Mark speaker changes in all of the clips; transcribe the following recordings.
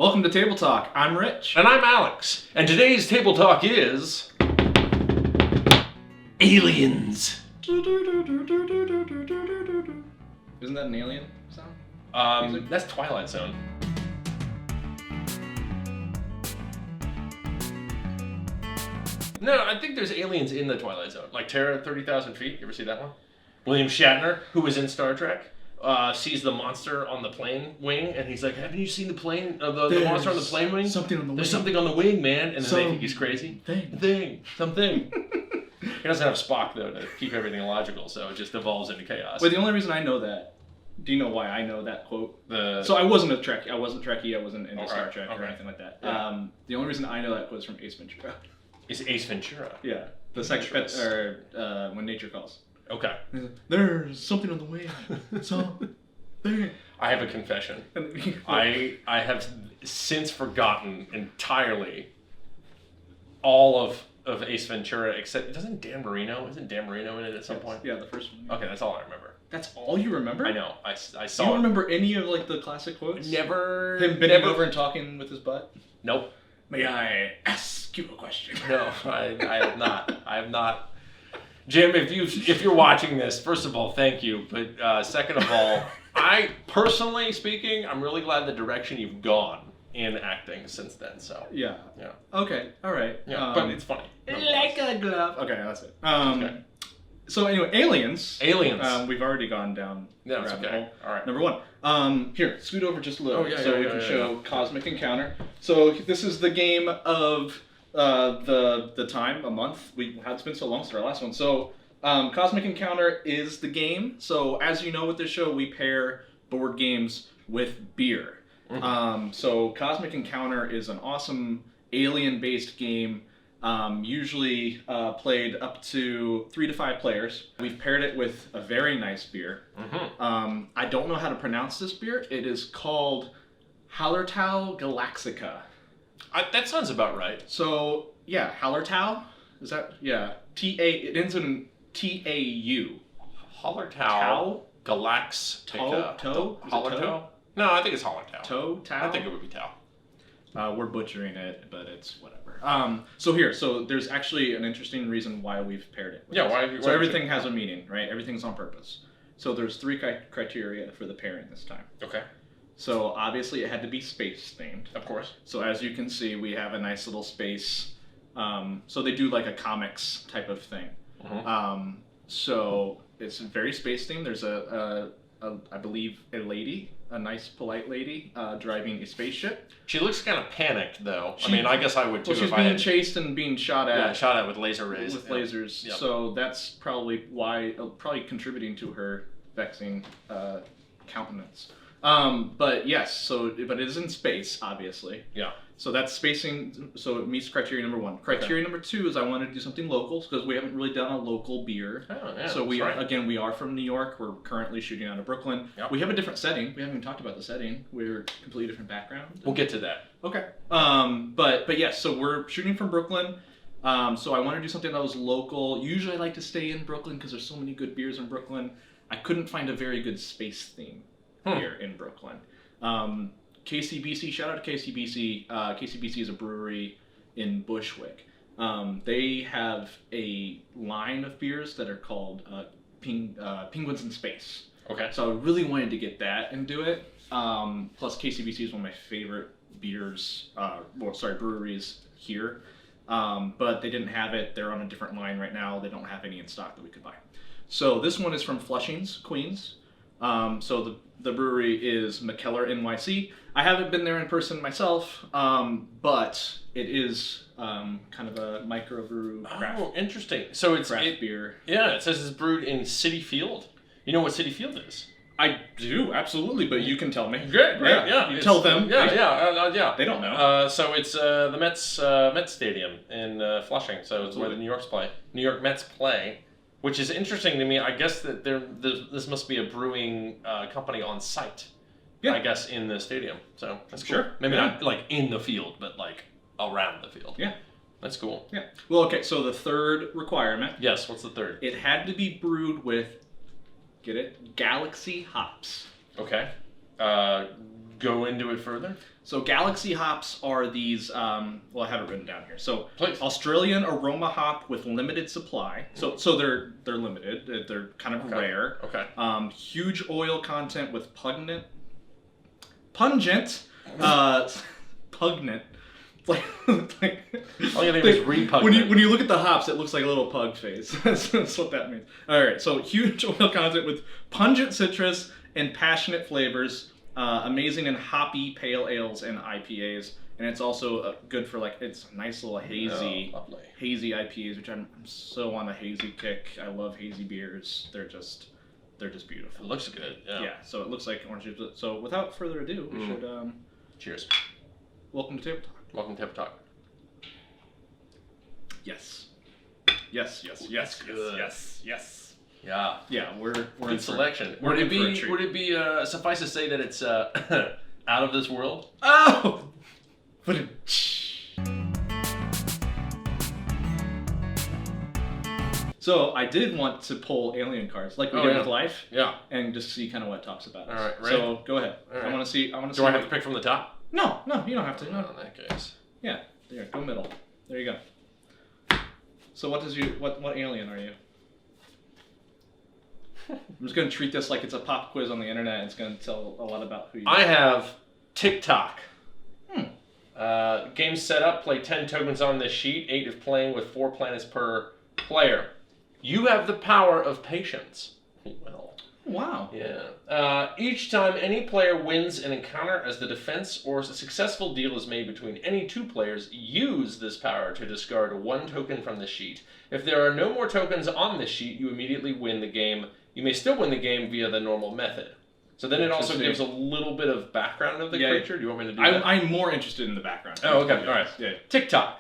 Speaker 1: Welcome to Table Talk. I'm Rich.
Speaker 2: And I'm Alex. And today's Table Talk is... Aliens.
Speaker 1: Isn't that an alien sound?
Speaker 2: That's Twilight Zone. No, I think there's aliens in the Twilight Zone. Like Terror 30,000 Feet. You ever see that one? William Shatner, who was in Star Trek, sees the monster on the plane wing, and he's like, "Haven't you seen the plane? The monster on the plane wing?
Speaker 1: Something on the wing.
Speaker 2: There's something on the wing, man." And then they think he's crazy. Something. He doesn't have Spock though to keep everything logical, so it just evolves into chaos.
Speaker 1: Wait, the only reason I know that. Do you know why I know that quote? So I wasn't a Trekkie. I wasn't Trekkie. I wasn't into Star Trek or anything like that. Yeah. The only reason I know that quote is from Ace Ventura.
Speaker 2: Is Ace Ventura?
Speaker 1: Yeah. The second when nature calls.
Speaker 2: Okay.
Speaker 1: There's something on the wing. Something.
Speaker 2: I have a confession. I have since forgotten entirely all of Ace Ventura, except isn't Dan Marino in it at some point?
Speaker 1: Yeah, the first one.
Speaker 2: Okay, that's all I remember.
Speaker 1: That's all you remember?
Speaker 2: I know. I saw.
Speaker 1: You don't remember any of like the classic quotes?
Speaker 2: Never.
Speaker 1: Him bending over and talking with his butt?
Speaker 2: Nope.
Speaker 1: May I ask you a question?
Speaker 2: No, I have not. I have not. Jim, if you're watching this, first of all, thank you. But second of all, I personally speaking, I'm really glad the direction you've gone in acting since then. So
Speaker 1: yeah. Okay. All right.
Speaker 2: Yeah, but it's funny.
Speaker 1: Like a glove. Okay, that's it. Okay. So anyway, aliens. We've already gone down.
Speaker 2: No, it's okay. All right.
Speaker 1: Number one. Here, scoot over just a little, we can show Cosmic Encounter. So this is the game of the time, a month. It's been so long since our last one. So Cosmic Encounter is the game. So as you know, with this show, we pair board games with beer. Mm-hmm. So Cosmic Encounter is an awesome alien-based game. Usually played up to 3 to 5 players. We've paired it with a very nice beer. Mm-hmm. I don't know how to pronounce this beer. It is called Hallertau Galaxica.
Speaker 2: That sounds about right.
Speaker 1: So yeah, Hallertau. Is that It ends in T-A-U.
Speaker 2: Hallertau Galaxica. Hallertau? No, I think it's Hallertau.
Speaker 1: Tau?
Speaker 2: I think it would be Tau.
Speaker 1: We're butchering it, but it's whatever. So there's actually an interesting reason why we've paired it.
Speaker 2: Why
Speaker 1: everything has a meaning, right? Everything's on purpose. So there's 3 criteria for the pairing this time. Okay. So obviously it had to be space themed.
Speaker 2: Of course.
Speaker 1: So as you can see, we have a nice little space. So they do like a comics type of thing. Mm-hmm. So it's very space themed. There's I believe a nice polite lady driving a spaceship.
Speaker 2: She looks kind of panicked though. I guess I would too.
Speaker 1: Well, she's being chased and being shot at.
Speaker 2: Yeah, shot at with laser rays.
Speaker 1: With lasers. Yep. So that's probably contributing to her vexing countenance. But yes, but it is in space, obviously. Yeah. So that's spacing. So it meets criteria number 1. Criteria number 2 is I wanted to do something local because we haven't really done a local beer.
Speaker 2: Oh, yeah,
Speaker 1: so we are from New York. We're currently shooting out of Brooklyn. Yep. We have a different setting. We haven't even talked about the setting. We're completely different background.
Speaker 2: We'll get to that.
Speaker 1: Okay. But yes, so we're shooting from Brooklyn. So I want to do something that was local. Usually I like to stay in Brooklyn because there's so many good beers in Brooklyn. I couldn't find a very good space theme here in Brooklyn. KCBC, shout out to KCBC. KCBC is a brewery in Bushwick. They have a line of beers that are called Penguins in Space. Okay. So I really wanted to get that and do it. Plus KCBC is one of my favorite breweries here. But they didn't have it. They're on a different line right now. They don't have any in stock that we could buy. So this one is from Flushing's, Queens. So the brewery is Mikkeller NYC. I haven't been there in person myself, but it is kind of a microbrew craft.
Speaker 2: Oh, interesting. So it's
Speaker 1: craft beer.
Speaker 2: Yeah, it says it's brewed in City Field. You know what City Field is?
Speaker 1: I do, absolutely, but you can tell me.
Speaker 2: Good, right? Yeah.
Speaker 1: You tell them.
Speaker 2: Yeah.
Speaker 1: They don't know.
Speaker 2: So it's the Mets Stadium in Flushing. So it's where the New York Mets play. Which is interesting to me. I guess that this must be a brewing company on site. Yeah. I guess in the stadium. So that's cool.
Speaker 1: Sure.
Speaker 2: Maybe not like in the field, but like around the field. Yeah. That's cool.
Speaker 1: Yeah. Well, okay. So the third requirement.
Speaker 2: Yes. What's the third?
Speaker 1: It had to be brewed with, get it, Galaxy hops.
Speaker 2: Okay. Go into it further.
Speaker 1: So Galaxy hops are these, well, I have it written down here. So
Speaker 2: Please.
Speaker 1: Australian aroma hop with limited supply. So they're limited. They're kind of rare.
Speaker 2: Okay.
Speaker 1: Huge oil content with pungent. Pugnant. Like
Speaker 2: all you think is repugnant.
Speaker 1: When you look at the hops, it looks like a little pug face. That's what that means. All right, so huge oil content with pungent citrus and passionate flavors, amazing in hoppy pale ales and IPAs, and it's also good for it's a nice little hazy IPAs, which I'm so on a hazy kick. I love hazy beers. They're just beautiful.
Speaker 2: It looks good. Yeah.
Speaker 1: Yeah. So it looks like orange juice. So without further ado, we should.
Speaker 2: Cheers.
Speaker 1: Welcome to Table Talk.
Speaker 2: Welcome to Table Talk.
Speaker 1: Yes. Yes.
Speaker 2: Yeah.
Speaker 1: Yeah, we're
Speaker 2: good
Speaker 1: in
Speaker 2: selection.
Speaker 1: Would it be
Speaker 2: suffice to say that it's out of this world?
Speaker 1: Oh. So I did want to pull alien cards like we did with Life.
Speaker 2: Yeah.
Speaker 1: And just see kind of what it talks about.
Speaker 2: All right. Ready?
Speaker 1: So go ahead.
Speaker 2: All right.
Speaker 1: I want to see.
Speaker 2: Do I have to pick from the top?
Speaker 1: No, you don't have to. No.
Speaker 2: In that case.
Speaker 1: Yeah. There. Go middle. There you go. So what alien are you? I'm just gonna treat this like it's a pop quiz on the internet. It's gonna tell a lot about who you are.
Speaker 2: I have TikTok. Game setup. Play 10 tokens on this sheet. 8 if playing with 4 planets per player. You have the power of patience. Well.
Speaker 1: Wow.
Speaker 2: Yeah. Each time any player wins an encounter as the defense or a successful deal is made between any 2 players, use this power to discard 1 token from the sheet. If there are no more tokens on this sheet, you immediately win the game. You may still win the game via the normal method. So then it also gives a little bit of background of the creature. Do you want me to do that?
Speaker 1: I'm more interested in the background.
Speaker 2: Oh, okay. All right.
Speaker 1: Yeah.
Speaker 2: TikTok.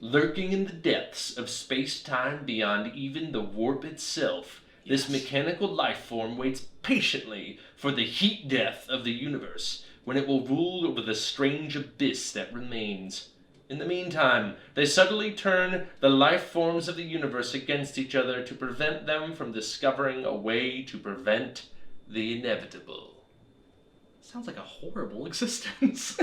Speaker 2: Lurking in the depths of space-time beyond even the warp itself, this mechanical life form waits patiently for the heat death of the universe, when it will rule over the strange abyss that remains. In the meantime, they subtly turn the life forms of the universe against each other to prevent them from discovering a way to prevent the inevitable.
Speaker 1: Sounds like a horrible existence.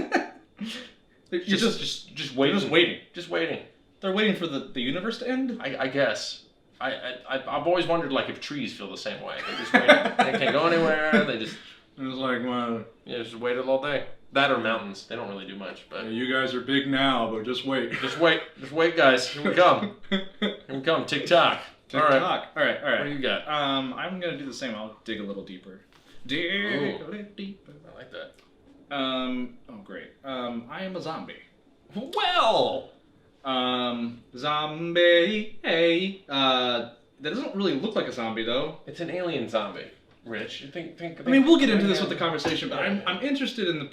Speaker 2: You're just waiting. Just waiting.
Speaker 1: They're waiting for the universe to end?
Speaker 2: I guess. I've always wondered if trees feel the same way. They're just waiting. They can't go anywhere. They just...
Speaker 1: It's like, well...
Speaker 2: Yeah, just wait all day. That or mountains. They don't really do much, but...
Speaker 1: Yeah, you guys are big now, but just wait.
Speaker 2: Just wait. Just wait, guys. Here we come. Here we come. TikTok.
Speaker 1: All right. All right.
Speaker 2: What do you got?
Speaker 1: I'm going to do the same. I'll dig a little deeper. Dig a little deeper.
Speaker 2: I like that.
Speaker 1: Oh, great. I am a zombie.
Speaker 2: Well...
Speaker 1: Zombie. Hey. That doesn't really look like a zombie, though.
Speaker 2: It's an alien zombie. Rich, think.
Speaker 1: I mean, we'll get into this with the conversation, but I'm interested in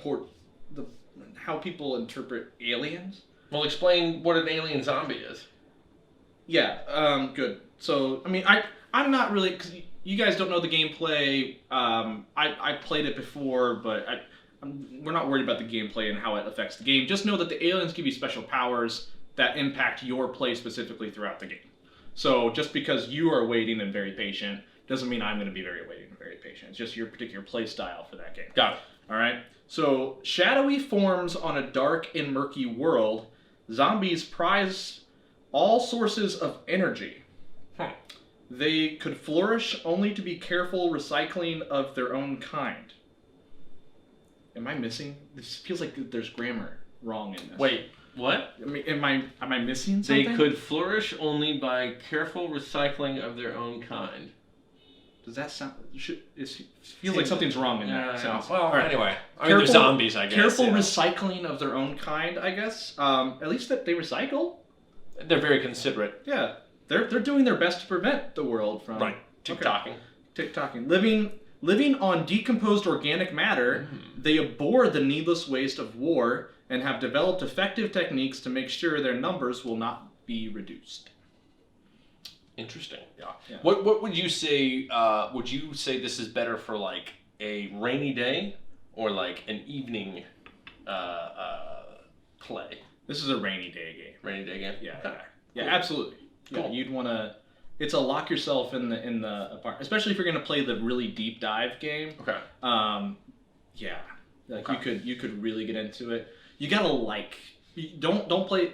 Speaker 1: how people interpret aliens.
Speaker 2: Well, explain what an alien zombie is.
Speaker 1: Yeah. Good. So, I mean, I'm not really, because you guys don't know the gameplay. I played it before, but we're not worried about the gameplay and how it affects the game. Just know that the aliens give you special powers that impact your play specifically throughout the game. So just because you are waiting and very patient doesn't mean I'm going to be very waiting and very patient. It's just your particular play style for that game.
Speaker 2: Got it.
Speaker 1: All right. So shadowy forms on a dark and murky world. Zombies prize all sources of energy. They could flourish only to be careful recycling of their own kind. Am I missing? This feels like there's grammar wrong in this.
Speaker 2: Wait, what?
Speaker 1: I mean, am I missing something?
Speaker 2: They could flourish only by careful recycling of their own kind.
Speaker 1: Does that sound? It feels like something's wrong in that sentence.
Speaker 2: Well, anyway, I mean, they're zombies, I guess.
Speaker 1: Careful recycling of their own kind, I guess. At least that they recycle.
Speaker 2: They're very considerate.
Speaker 1: Yeah, they're doing their best to prevent the world from
Speaker 2: TikToking.
Speaker 1: TikToking. Living on decomposed organic matter, they abhor the needless waste of war and have developed effective techniques to make sure their numbers will not be reduced.
Speaker 2: Interesting. Yeah. What would you say? Would you say this is better for like a rainy day or like an evening play?
Speaker 1: This is a rainy day game.
Speaker 2: Rainy day game.
Speaker 1: Yeah.
Speaker 2: Okay.
Speaker 1: Yeah. Absolutely. Cool. Yeah, you'd want to. It's a lock yourself in the apartment, especially if you're going to play the really deep dive game.
Speaker 2: Okay.
Speaker 1: Yeah. Like you could really get into it. You gotta don't play.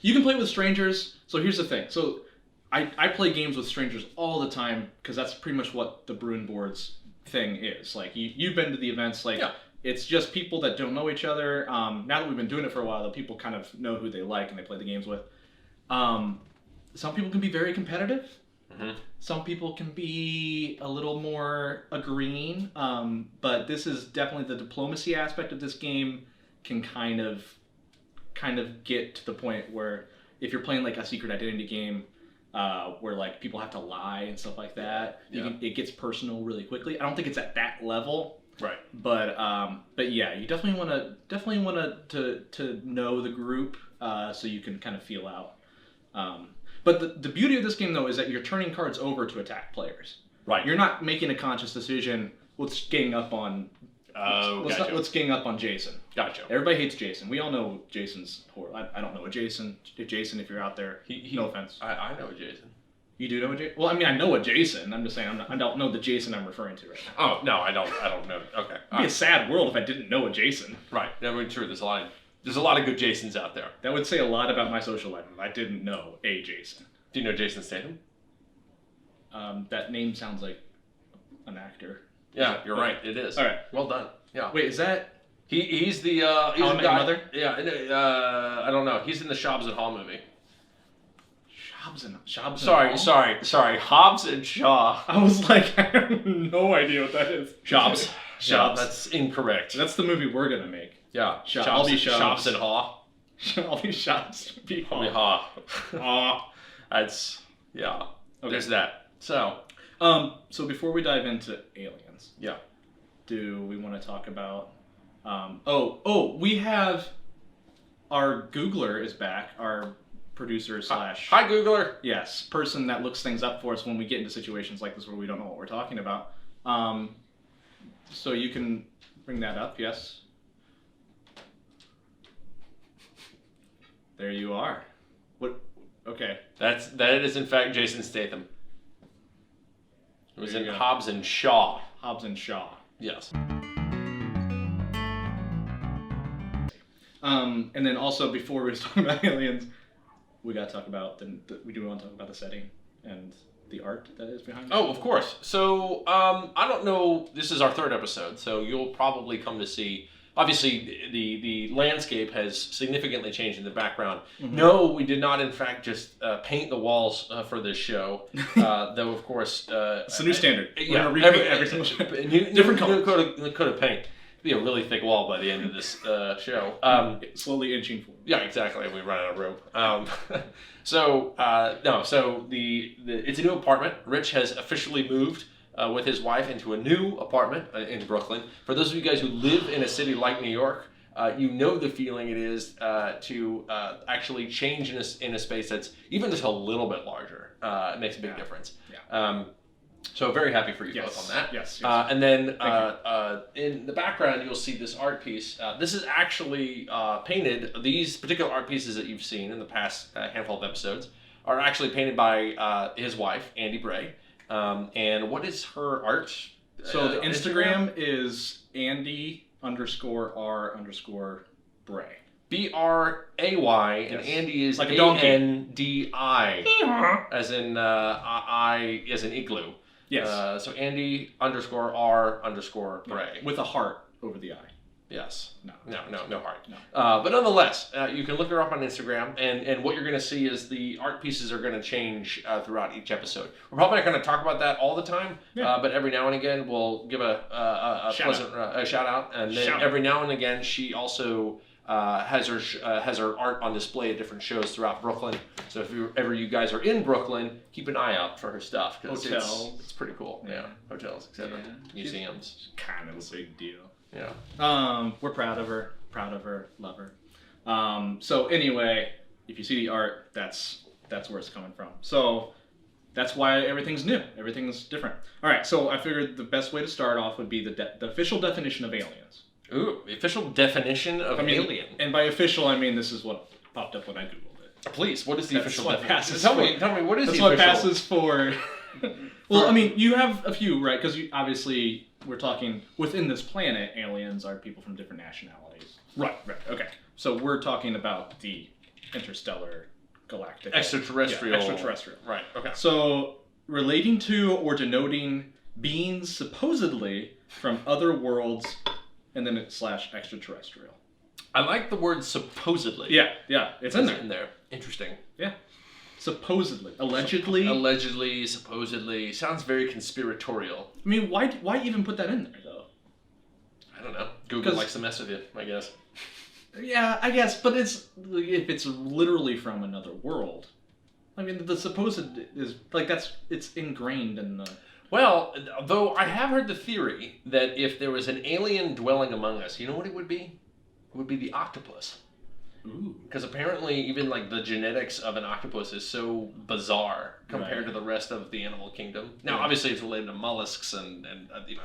Speaker 1: You can play with strangers. So here's the thing. So I play games with strangers all the time because that's pretty much what the Bruin Boards thing is. Like you've been to the events. Like it's just people that don't know each other. Now that we've been doing it for a while, the people kind of know who they like and they play the games with. Some people can be very competitive. Mm-hmm. Some people can be a little more agreeing. But this is definitely the diplomacy aspect of this game can kind of get to the point where if you're playing like a secret identity game, where like people have to lie and stuff like that, it gets personal really quickly. I don't think it's at that level,
Speaker 2: right?
Speaker 1: But yeah, you definitely want to know the group so you can kind of feel out. But the beauty of this game though is that you're turning cards over to attack players.
Speaker 2: Right.
Speaker 1: You're not making a conscious decision. Let's gang up on. Let's gang up on Jason.
Speaker 2: Gotcha.
Speaker 1: Everybody hates Jason. We all know Jason's horrible. I don't know a Jason. Jason, if you're out there, no offense.
Speaker 2: I know a Jason.
Speaker 1: You do know a Jason? Well, I mean, I know a Jason. I'm just saying I don't know the Jason I'm referring to right now.
Speaker 2: Oh no, I don't know. Okay.
Speaker 1: It'd be a sad world if I didn't know a Jason.
Speaker 2: Right. I mean, true. There's a lot of good Jasons out there.
Speaker 1: That would say a lot about my social life if I didn't know a Jason.
Speaker 2: Do you know Jason Statham?
Speaker 1: That name sounds like an actor.
Speaker 2: Yeah, you're right. It is.
Speaker 1: All right.
Speaker 2: Well done. Yeah.
Speaker 1: Wait, is that?
Speaker 2: He's the
Speaker 1: How I Met Your Mother?
Speaker 2: Yeah. I don't know. He's in the Shobbs and Hall movie.
Speaker 1: Shobbs.
Speaker 2: Sorry. Hobbs and Shaw.
Speaker 1: I was like, I have no idea what that is.
Speaker 2: Shobbs.
Speaker 1: Shobbs.
Speaker 2: That's incorrect.
Speaker 1: That's the movie we're gonna make.
Speaker 2: Yeah.
Speaker 1: I'll be
Speaker 2: Shobbs and Haw.
Speaker 1: I'll be Shobbs. Be
Speaker 2: Haw. That's okay. There's that. So
Speaker 1: before we dive into aliens, do we want to talk about? We have our Googler is back. Our producer /
Speaker 2: Hi Googler.
Speaker 1: Yes, person that looks things up for us when we get into situations like this where we don't know what we're talking about. So you can bring that up. Yes. There you are. What? Okay.
Speaker 2: That is in fact Jason Statham. It was in
Speaker 1: go.
Speaker 2: Hobbs and Shaw.
Speaker 1: Hobbs and Shaw.
Speaker 2: Yes.
Speaker 1: And then also before we talk about aliens, we got to talk about we do want to talk about the setting and the art that is behind it.
Speaker 2: Oh, of course. So I don't know. This is our third episode, so you'll probably come to see. Obviously, the landscape has significantly changed in the background. Mm-hmm. No, we did not, in fact, just paint the walls for this show. Though, of course,
Speaker 1: it's a new standard.
Speaker 2: Yeah,
Speaker 1: every single show. Different colors.
Speaker 2: Coat of paint. It'd be a really thick wall by the end of this show.
Speaker 1: Slowly inching forward.
Speaker 2: Yeah, exactly. We run out of rope. So it's a new apartment. Rich has officially moved with his wife into a new apartment in Brooklyn. For those of you guys who live in a city like New York, you know the feeling it is to actually change in a space that's even just a little bit larger. It makes a big difference. Yeah. So very happy for you both on that.
Speaker 1: Yes.
Speaker 2: And then in the background, you'll see this art piece. This is actually painted. These particular art pieces that you've seen in the past handful of episodes are actually painted by his wife, Andy Bray. And what is her art?
Speaker 1: So the Instagram is Andy _R_Bray.
Speaker 2: Bray, and Andy is
Speaker 1: like a donkey.
Speaker 2: ANDI, as in I as in igloo.
Speaker 1: Yes.
Speaker 2: So Andy _R_Bray
Speaker 1: with a heart over the I.
Speaker 2: Yes. No heart.
Speaker 1: No.
Speaker 2: But nonetheless, you can look her up on Instagram, and what you're going to see is the art pieces are going to change throughout each episode. We're probably not going to talk about that all the time, but every now and again we'll give a shout out, and then every now and again she also has her art on display at different shows throughout Brooklyn. So if you guys are in Brooklyn, keep an eye out for her stuff.
Speaker 1: Hotels.
Speaker 2: It's pretty cool. Yeah. Hotels, etc.
Speaker 1: Yeah.
Speaker 2: Museums.
Speaker 1: She's kind of a big deal.
Speaker 2: Yeah.
Speaker 1: We're proud of her, love her. So anyway, if you see the art, that's where it's coming from. So that's why everything's new. Everything's different. All right. So I figured the best way to start off would be the official definition of aliens.
Speaker 2: Ooh, the official definition of alien.
Speaker 1: And by official, I mean this is what popped up when I googled it.
Speaker 2: Please, what is the official definition?
Speaker 1: Tell me what is the official? That's what passes for. Well, I mean, you have a few, right? Because obviously we're talking within this planet, aliens are people from different nationalities. Right. Okay. So we're talking about the interstellar galactic.
Speaker 2: Extraterrestrial.
Speaker 1: Yeah, extraterrestrial.
Speaker 2: Right. Okay.
Speaker 1: So relating to or denoting beings supposedly from other worlds, and then / extraterrestrial.
Speaker 2: I like the word supposedly.
Speaker 1: Yeah, it's in there.
Speaker 2: In there. Interesting.
Speaker 1: Yeah. Supposedly. Allegedly.
Speaker 2: Allegedly, supposedly. Sounds very conspiratorial.
Speaker 1: I mean, why even put that in there, though?
Speaker 2: I don't know. Google likes to mess with you, I guess.
Speaker 1: Yeah, I guess, but if it's literally from another world, I mean, the supposed is, like, it's ingrained in the...
Speaker 2: Well, though I have heard the theory that if there was an alien dwelling among us, you know what it would be? It would be the octopus.
Speaker 1: Ooh.
Speaker 2: Because apparently even like the genetics of an octopus is so bizarre compared to the rest of the animal kingdom. Now, obviously it's related to mollusks and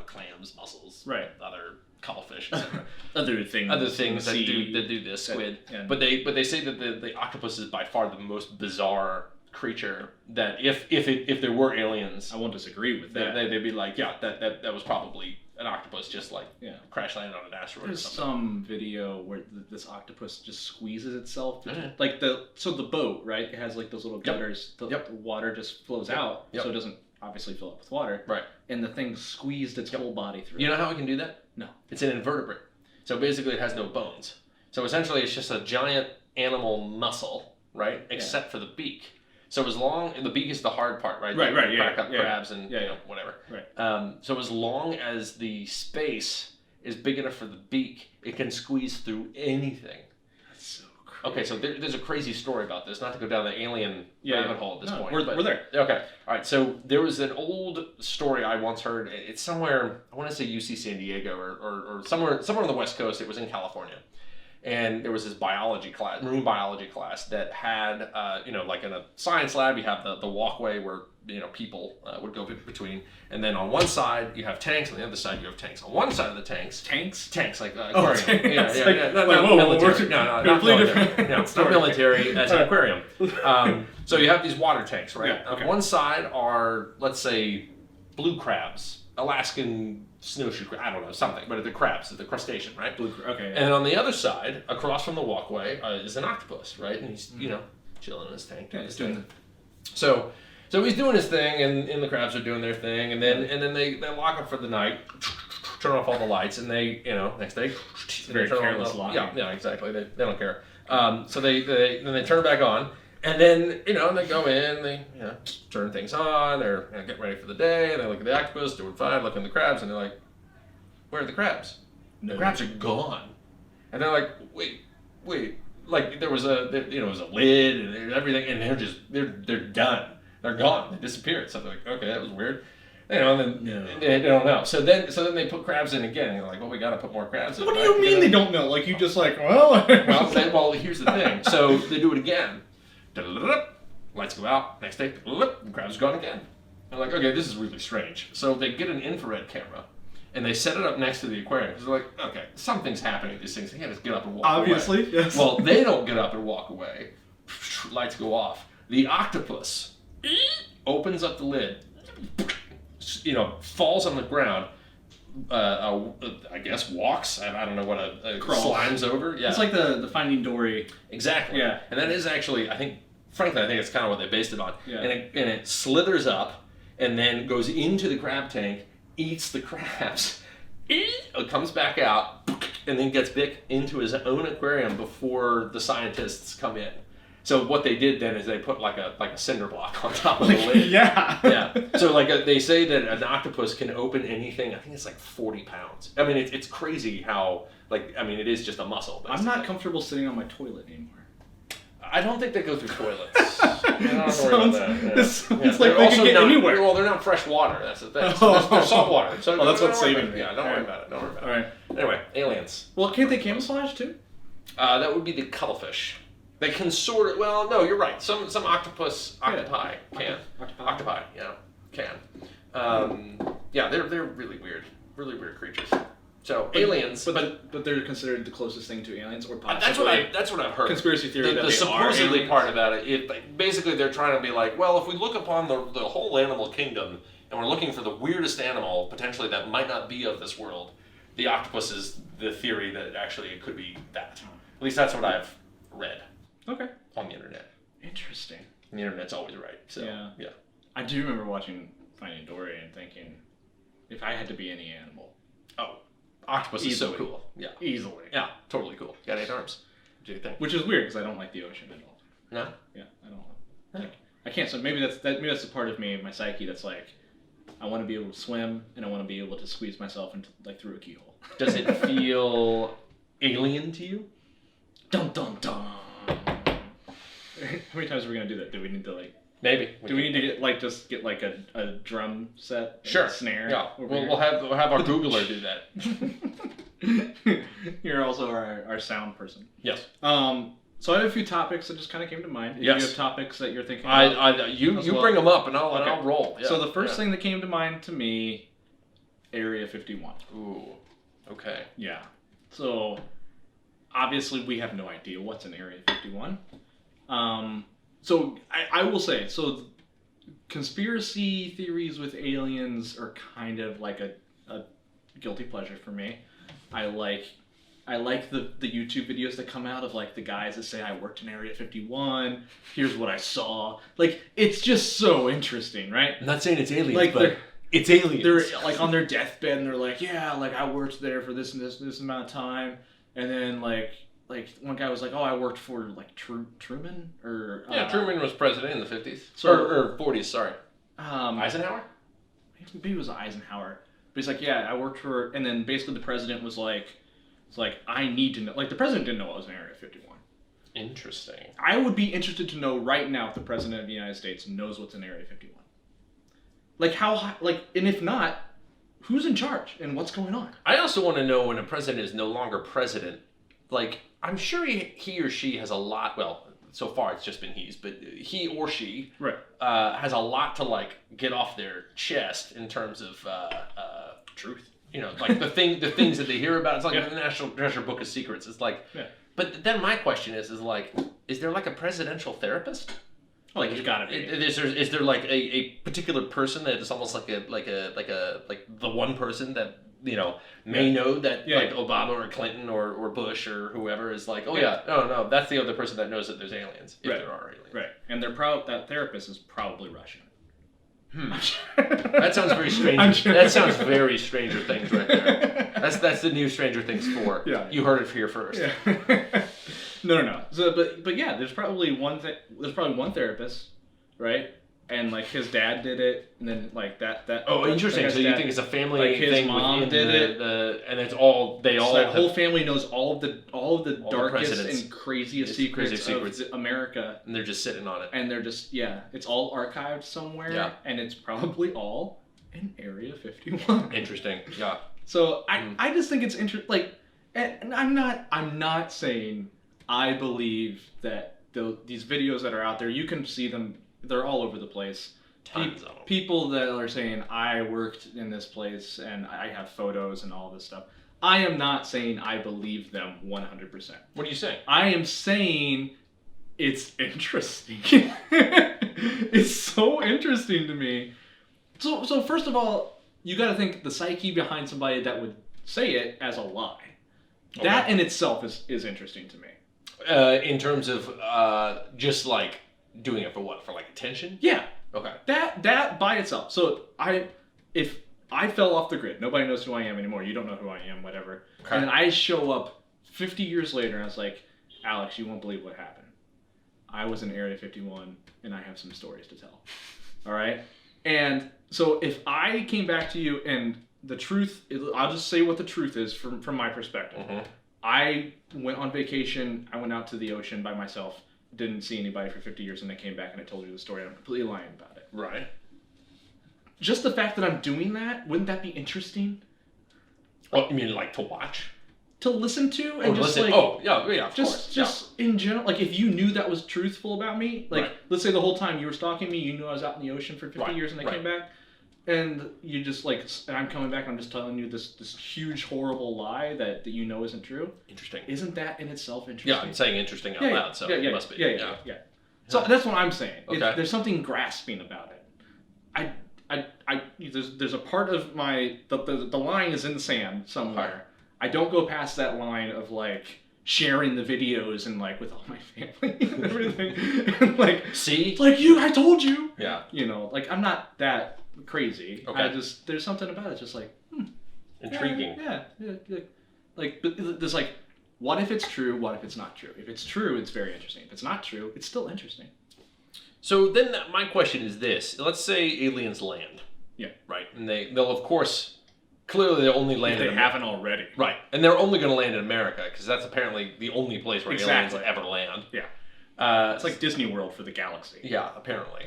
Speaker 2: clams, mussels, other cuttlefish, etc.
Speaker 1: Other things
Speaker 2: that do this, squid. But they say that the octopus is by far the most bizarre creature. That if there were aliens,
Speaker 1: I won't disagree with that.
Speaker 2: They'd be like, that was probably an octopus just like crash landed on an asteroid.
Speaker 1: There's
Speaker 2: or something.
Speaker 1: some video where this octopus just squeezes itself, like the boat, right? It has like those little gutters. The water just flows out, so it doesn't obviously fill up with water.
Speaker 2: Right.
Speaker 1: And the thing squeezed its whole body through.
Speaker 2: You know how it can do that?
Speaker 1: No.
Speaker 2: It's an invertebrate. So basically, it has no bones. So essentially, it's just a giant animal muscle, right? Except for the beak. So the beak is the hard part, right?
Speaker 1: Right,
Speaker 2: crack up crabs and whatever.
Speaker 1: Right.
Speaker 2: So as long as the space is big enough for the beak, it can squeeze through anything.
Speaker 1: That's so crazy.
Speaker 2: Okay, so there's a crazy story about this. Not to go down the alien rabbit hole at this point.
Speaker 1: We're there.
Speaker 2: Okay, all right. So there was an old story I once heard. It's somewhere, I want to say UC San Diego or somewhere on the West Coast. It was in California. And there was this marine biology class that had, like in a science lab, you have the walkway where, people would go between. And then on one side, you have tanks. On the other side, you have tanks. On one side of the tanks...
Speaker 1: Tanks?
Speaker 2: Tanks, like aquarium.
Speaker 1: Tanks.
Speaker 2: Yeah. Not military. No, not military. No, not military as an aquarium. So you have these water tanks, right?
Speaker 1: Yeah, okay.
Speaker 2: On one side are, let's say, blue crabs. Alaskan snowshoe crab, I don't know, something, but the crabs, the crustacean, right?
Speaker 1: Okay.
Speaker 2: And on the other side, across from the walkway, is an octopus, right? And he's, chilling in his tank.
Speaker 1: Yeah, he's doing
Speaker 2: So he's doing his thing, and the crabs are doing their thing, and then they lock up for the night, turn off all the lights, and they, next day,
Speaker 1: very careless lock.
Speaker 2: Yeah, exactly. They don't care. So they turn it back on. And then, they go in, they, turn things on, they're getting ready for the day, and they look at the octopus, doing fine, look at the crabs, and they're like, where are the crabs?
Speaker 1: No.
Speaker 2: The crabs are gone. And they're like, wait, like there was a lid and everything, and they're done. They're gone. They disappeared. So they're like, okay, that was weird. And then they don't know. So then they put crabs in again, and they're like, well, we got to put more crabs in.
Speaker 1: What do you mean they don't know? Like, you just like, well...
Speaker 2: well, here's the thing. So they do it again. Lights go out. Next day, the crab's gone again. They're like, okay, this is really strange. So they get an infrared camera, and they set it up next to the aquarium. Because they're like, okay, something's happening to these things. They can't just get up and walk away.
Speaker 1: Obviously, yes.
Speaker 2: Well, they don't get up and walk away. Lights go off. The octopus opens up the lid, falls on the ground, I guess walks. I don't know what slimes over. Yeah,
Speaker 1: it's like the Finding Dory.
Speaker 2: Exactly.
Speaker 1: Yeah,
Speaker 2: and that is actually, I think it's kind of what they based it on.
Speaker 1: Yeah.
Speaker 2: And it slithers up, and then goes into the crab tank, eats the crabs, it comes back out, and then gets back into his own aquarium before the scientists come in. So what they did then is they put like a cinder block on top of the lid.
Speaker 1: Yeah.
Speaker 2: So they say that an octopus can open anything. I think it's like 40 pounds. I mean, it's crazy how it is just a muscle.
Speaker 1: I'm not comfortable sitting on my toilet anymore.
Speaker 2: I don't think they go through toilets. I don't worry about that.
Speaker 1: It's like they can get anywhere.
Speaker 2: Well, they're not fresh water. That's the thing. So they're salt water. So
Speaker 1: that's what's saving me.
Speaker 2: Yeah, don't worry about it.
Speaker 1: All right.
Speaker 2: Anyway, aliens.
Speaker 1: Well, can't they camouflage too?
Speaker 2: That would be the cuttlefish. They can sort of. Well, no, you're right. Some octopi can. Octopi, can. They're really weird creatures. So aliens,
Speaker 1: but they're considered the closest thing to aliens, or possibly.
Speaker 2: That's what I've heard.
Speaker 1: Conspiracy theory.
Speaker 2: The supposedly part about it. Basically they're trying to be like, well, if we look upon the whole animal kingdom and we're looking for the weirdest animal, potentially that might not be of this world, the octopus is the theory that actually it could be that. At least that's what I've read.
Speaker 1: Okay.
Speaker 2: On the internet.
Speaker 1: Interesting.
Speaker 2: And the internet's always right. So yeah.
Speaker 1: I do remember watching Finding Dory and thinking, if I had to be any animal.
Speaker 2: Oh, octopus is so cool. Yeah.
Speaker 1: Easily.
Speaker 2: Yeah, totally cool. Got 8 arms. What do you think?
Speaker 1: Which is weird because I don't like the ocean at all.
Speaker 2: No?
Speaker 1: Yeah, I don't like. I can't. So maybe that's the part of me, my psyche, that's like, I want to be able to swim and I want to be able to squeeze myself into through a keyhole.
Speaker 2: Does it feel alien to you?
Speaker 1: Dun dun dun. How many times are we gonna do that? Do we need to
Speaker 2: Maybe.
Speaker 1: Do we need to get like a drum set?
Speaker 2: Sure.
Speaker 1: A snare.
Speaker 2: Yeah. We'll have our Googler do
Speaker 1: that. You're also our sound person.
Speaker 2: Yes.
Speaker 1: So I have a few topics that just kind of came to mind.
Speaker 2: Yes.
Speaker 1: Do you have topics that you're thinking about?
Speaker 2: You bring them up and I'll roll. Yeah.
Speaker 1: So the first thing that came to mind to me, Area 51.
Speaker 2: Ooh. Okay.
Speaker 1: Yeah. So obviously we have no idea what's in Area 51. So I will say, so conspiracy theories with aliens are kind of like a guilty pleasure for me. I like the YouTube videos that come out of like the guys that say I worked in Area 51. Here's what I saw. Like, it's just so interesting, right?
Speaker 2: I'm not saying it's aliens,
Speaker 1: like,
Speaker 2: but it's aliens.
Speaker 1: They're like on their deathbed and they're like, yeah, like I worked there for this and this amount of time, and then like one guy was like, oh, I worked for like Truman or
Speaker 2: Truman was president in the 50s or 40s. Sorry, Eisenhower.
Speaker 1: Maybe it was Eisenhower, but he's like, yeah, I worked for, and then basically the president was like, it's like, I need to know. Like the president didn't know what was in Area 51.
Speaker 2: Interesting.
Speaker 1: I would be interested to know right now if the president of the United States knows what's in Area 51. Like how high, and if not, who's in charge and what's going on?
Speaker 2: I also want to know when a president is no longer president. Like, I'm sure he or she has a lot. Well, so far it's just been but he or she has a lot to like get off their chest in terms of
Speaker 1: truth.
Speaker 2: You know, like the things that they hear about. It's like the National Treasure Book of Secrets. It's like, but then my question is like, is there like a presidential therapist?
Speaker 1: Like, there's gotta be.
Speaker 2: Is there like a particular person that is almost like the one person that may know that like Obama or Clinton or Bush or whoever is like, no, that's the other person that knows that there's aliens if there are aliens.
Speaker 1: Right, and that therapist is probably Russian.
Speaker 2: That sounds very strange. That sounds very Stranger Things right there. That's the new Stranger Things 4. Yeah. You heard it here first.
Speaker 1: Yeah. No. So, but yeah, there's probably one therapist, right? And like his dad did it, and then like that.
Speaker 2: Oh, interesting. So you think it's a family
Speaker 1: like his
Speaker 2: thing?
Speaker 1: Mom did it,
Speaker 2: and it's all
Speaker 1: that whole family knows all of the darkest and craziest secrets of America,
Speaker 2: and they're just sitting on it.
Speaker 1: And they're just it's all archived somewhere, and it's probably all in Area 51.
Speaker 2: Interesting. Yeah.
Speaker 1: So I just think it's interesting. Like, and I'm not saying I believe that these videos that are out there, you can see them. They're all over the place.
Speaker 2: Tons of them.
Speaker 1: People that are saying, I worked in this place and I have photos and all this stuff. I am not saying I believe them 100%.
Speaker 2: What are you saying?
Speaker 1: I am saying it's interesting. It's so interesting to me. So first of all, you got to think the psyche behind somebody that would say it as a lie. Okay. That in itself is interesting to me.
Speaker 2: In terms of just like doing it for what? For like attention?
Speaker 1: Yeah.
Speaker 2: Okay.
Speaker 1: That by itself. So if I fell off the grid, nobody knows who I am anymore. You don't know who I am, whatever. Okay. And I show up 50 years later and I was like, Alex, you won't believe what happened. I was in Area 51 and I have some stories to tell. All right? And so if I came back to you and the truth, I'll just say what the truth is from my perspective. Mm-hmm. I went on vacation. I went out to the ocean by myself. Didn't see anybody for 50 years, and I came back and I told you the story. I'm completely lying about it.
Speaker 2: Right.
Speaker 1: Just the fact that I'm doing that, wouldn't that be interesting?
Speaker 2: Oh, you mean like to watch?
Speaker 1: To listen to? And just
Speaker 2: listen.
Speaker 1: Like,
Speaker 2: of course.
Speaker 1: Just in general, like if you knew that was truthful about me, like let's say the whole time you were stalking me, you knew I was out in the ocean for 50 years and I came back, and you just and I'm coming back and I'm just telling you this huge horrible lie that you know isn't true.
Speaker 2: Interesting.
Speaker 1: Isn't that in itself interesting?
Speaker 2: Yeah, I'm saying interesting out loud, so it must be.
Speaker 1: Yeah. So that's what I'm saying. Okay. There's something grasping about it. there's a part of the line is in the sand somewhere. I don't go past that line of like sharing the videos and like with all my family and everything. And like,
Speaker 2: see,
Speaker 1: like I told you.
Speaker 2: Yeah.
Speaker 1: Like I'm not that crazy.
Speaker 2: Okay.
Speaker 1: There's something about it, just like
Speaker 2: intriguing.
Speaker 1: Yeah. Like, but there's like, what if it's true? What if it's not true? If it's true, it's very interesting. If it's not true, it's still interesting.
Speaker 2: So then my question is this. Let's say aliens land.
Speaker 1: Yeah.
Speaker 2: Right. And they'll, of course, clearly they'll only land
Speaker 1: if they haven't already.
Speaker 2: Right. And they're only going to land in America because that's apparently the only place where aliens ever land.
Speaker 1: Yeah. It's like Disney World for the galaxy.
Speaker 2: Yeah, apparently.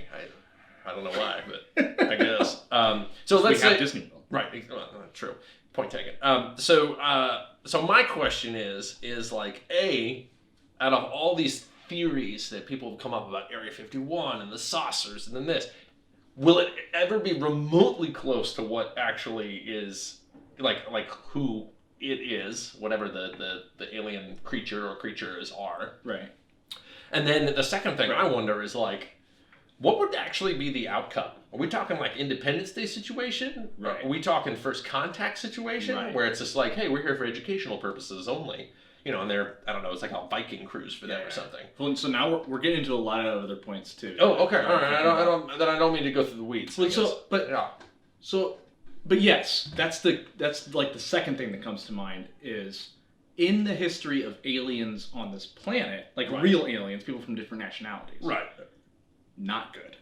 Speaker 2: I don't know why, but I guess. So let's say...
Speaker 1: Disney World.
Speaker 2: Right. True. Point taken. So my question is like, out of all these theories that people have come up about Area 51 and the saucers and then this, will it ever be remotely close to what actually is like who it is, whatever the alien creature or creatures are?
Speaker 1: Right.
Speaker 2: And then the second thing I wonder is like, what would actually be the outcome? Are we talking like Independence Day situation?
Speaker 1: Right.
Speaker 2: Are we talking first contact situation where it's just like, hey, we're here for educational purposes only? And they're, I don't know, it's like a Viking cruise for them or something.
Speaker 1: Well, so now we're getting into a lot of other points too.
Speaker 2: Oh, okay, all right. I don't mean to go through the weeds.
Speaker 1: But yes, that's like the second thing that comes to mind is in the history of aliens on this planet, like real aliens, people from different nationalities.
Speaker 2: Right.
Speaker 1: Not good.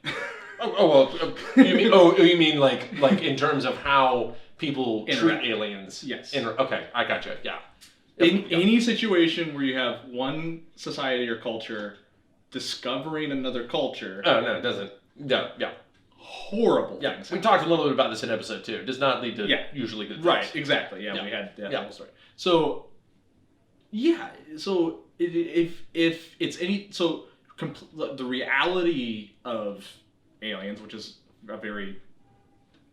Speaker 2: You mean like in terms of how people treat aliens?
Speaker 1: Yes.
Speaker 2: Okay, I gotcha. Yeah.
Speaker 1: In any situation where you have one society or culture discovering another culture.
Speaker 2: Oh, no, it doesn't. Yeah.
Speaker 1: Horrible things.
Speaker 2: We talked a little bit about this in episode 2. It does not lead to usually good things.
Speaker 1: Right, exactly. Yeah, we had that whole story. So, so if it's any... So, the reality of aliens, which is a very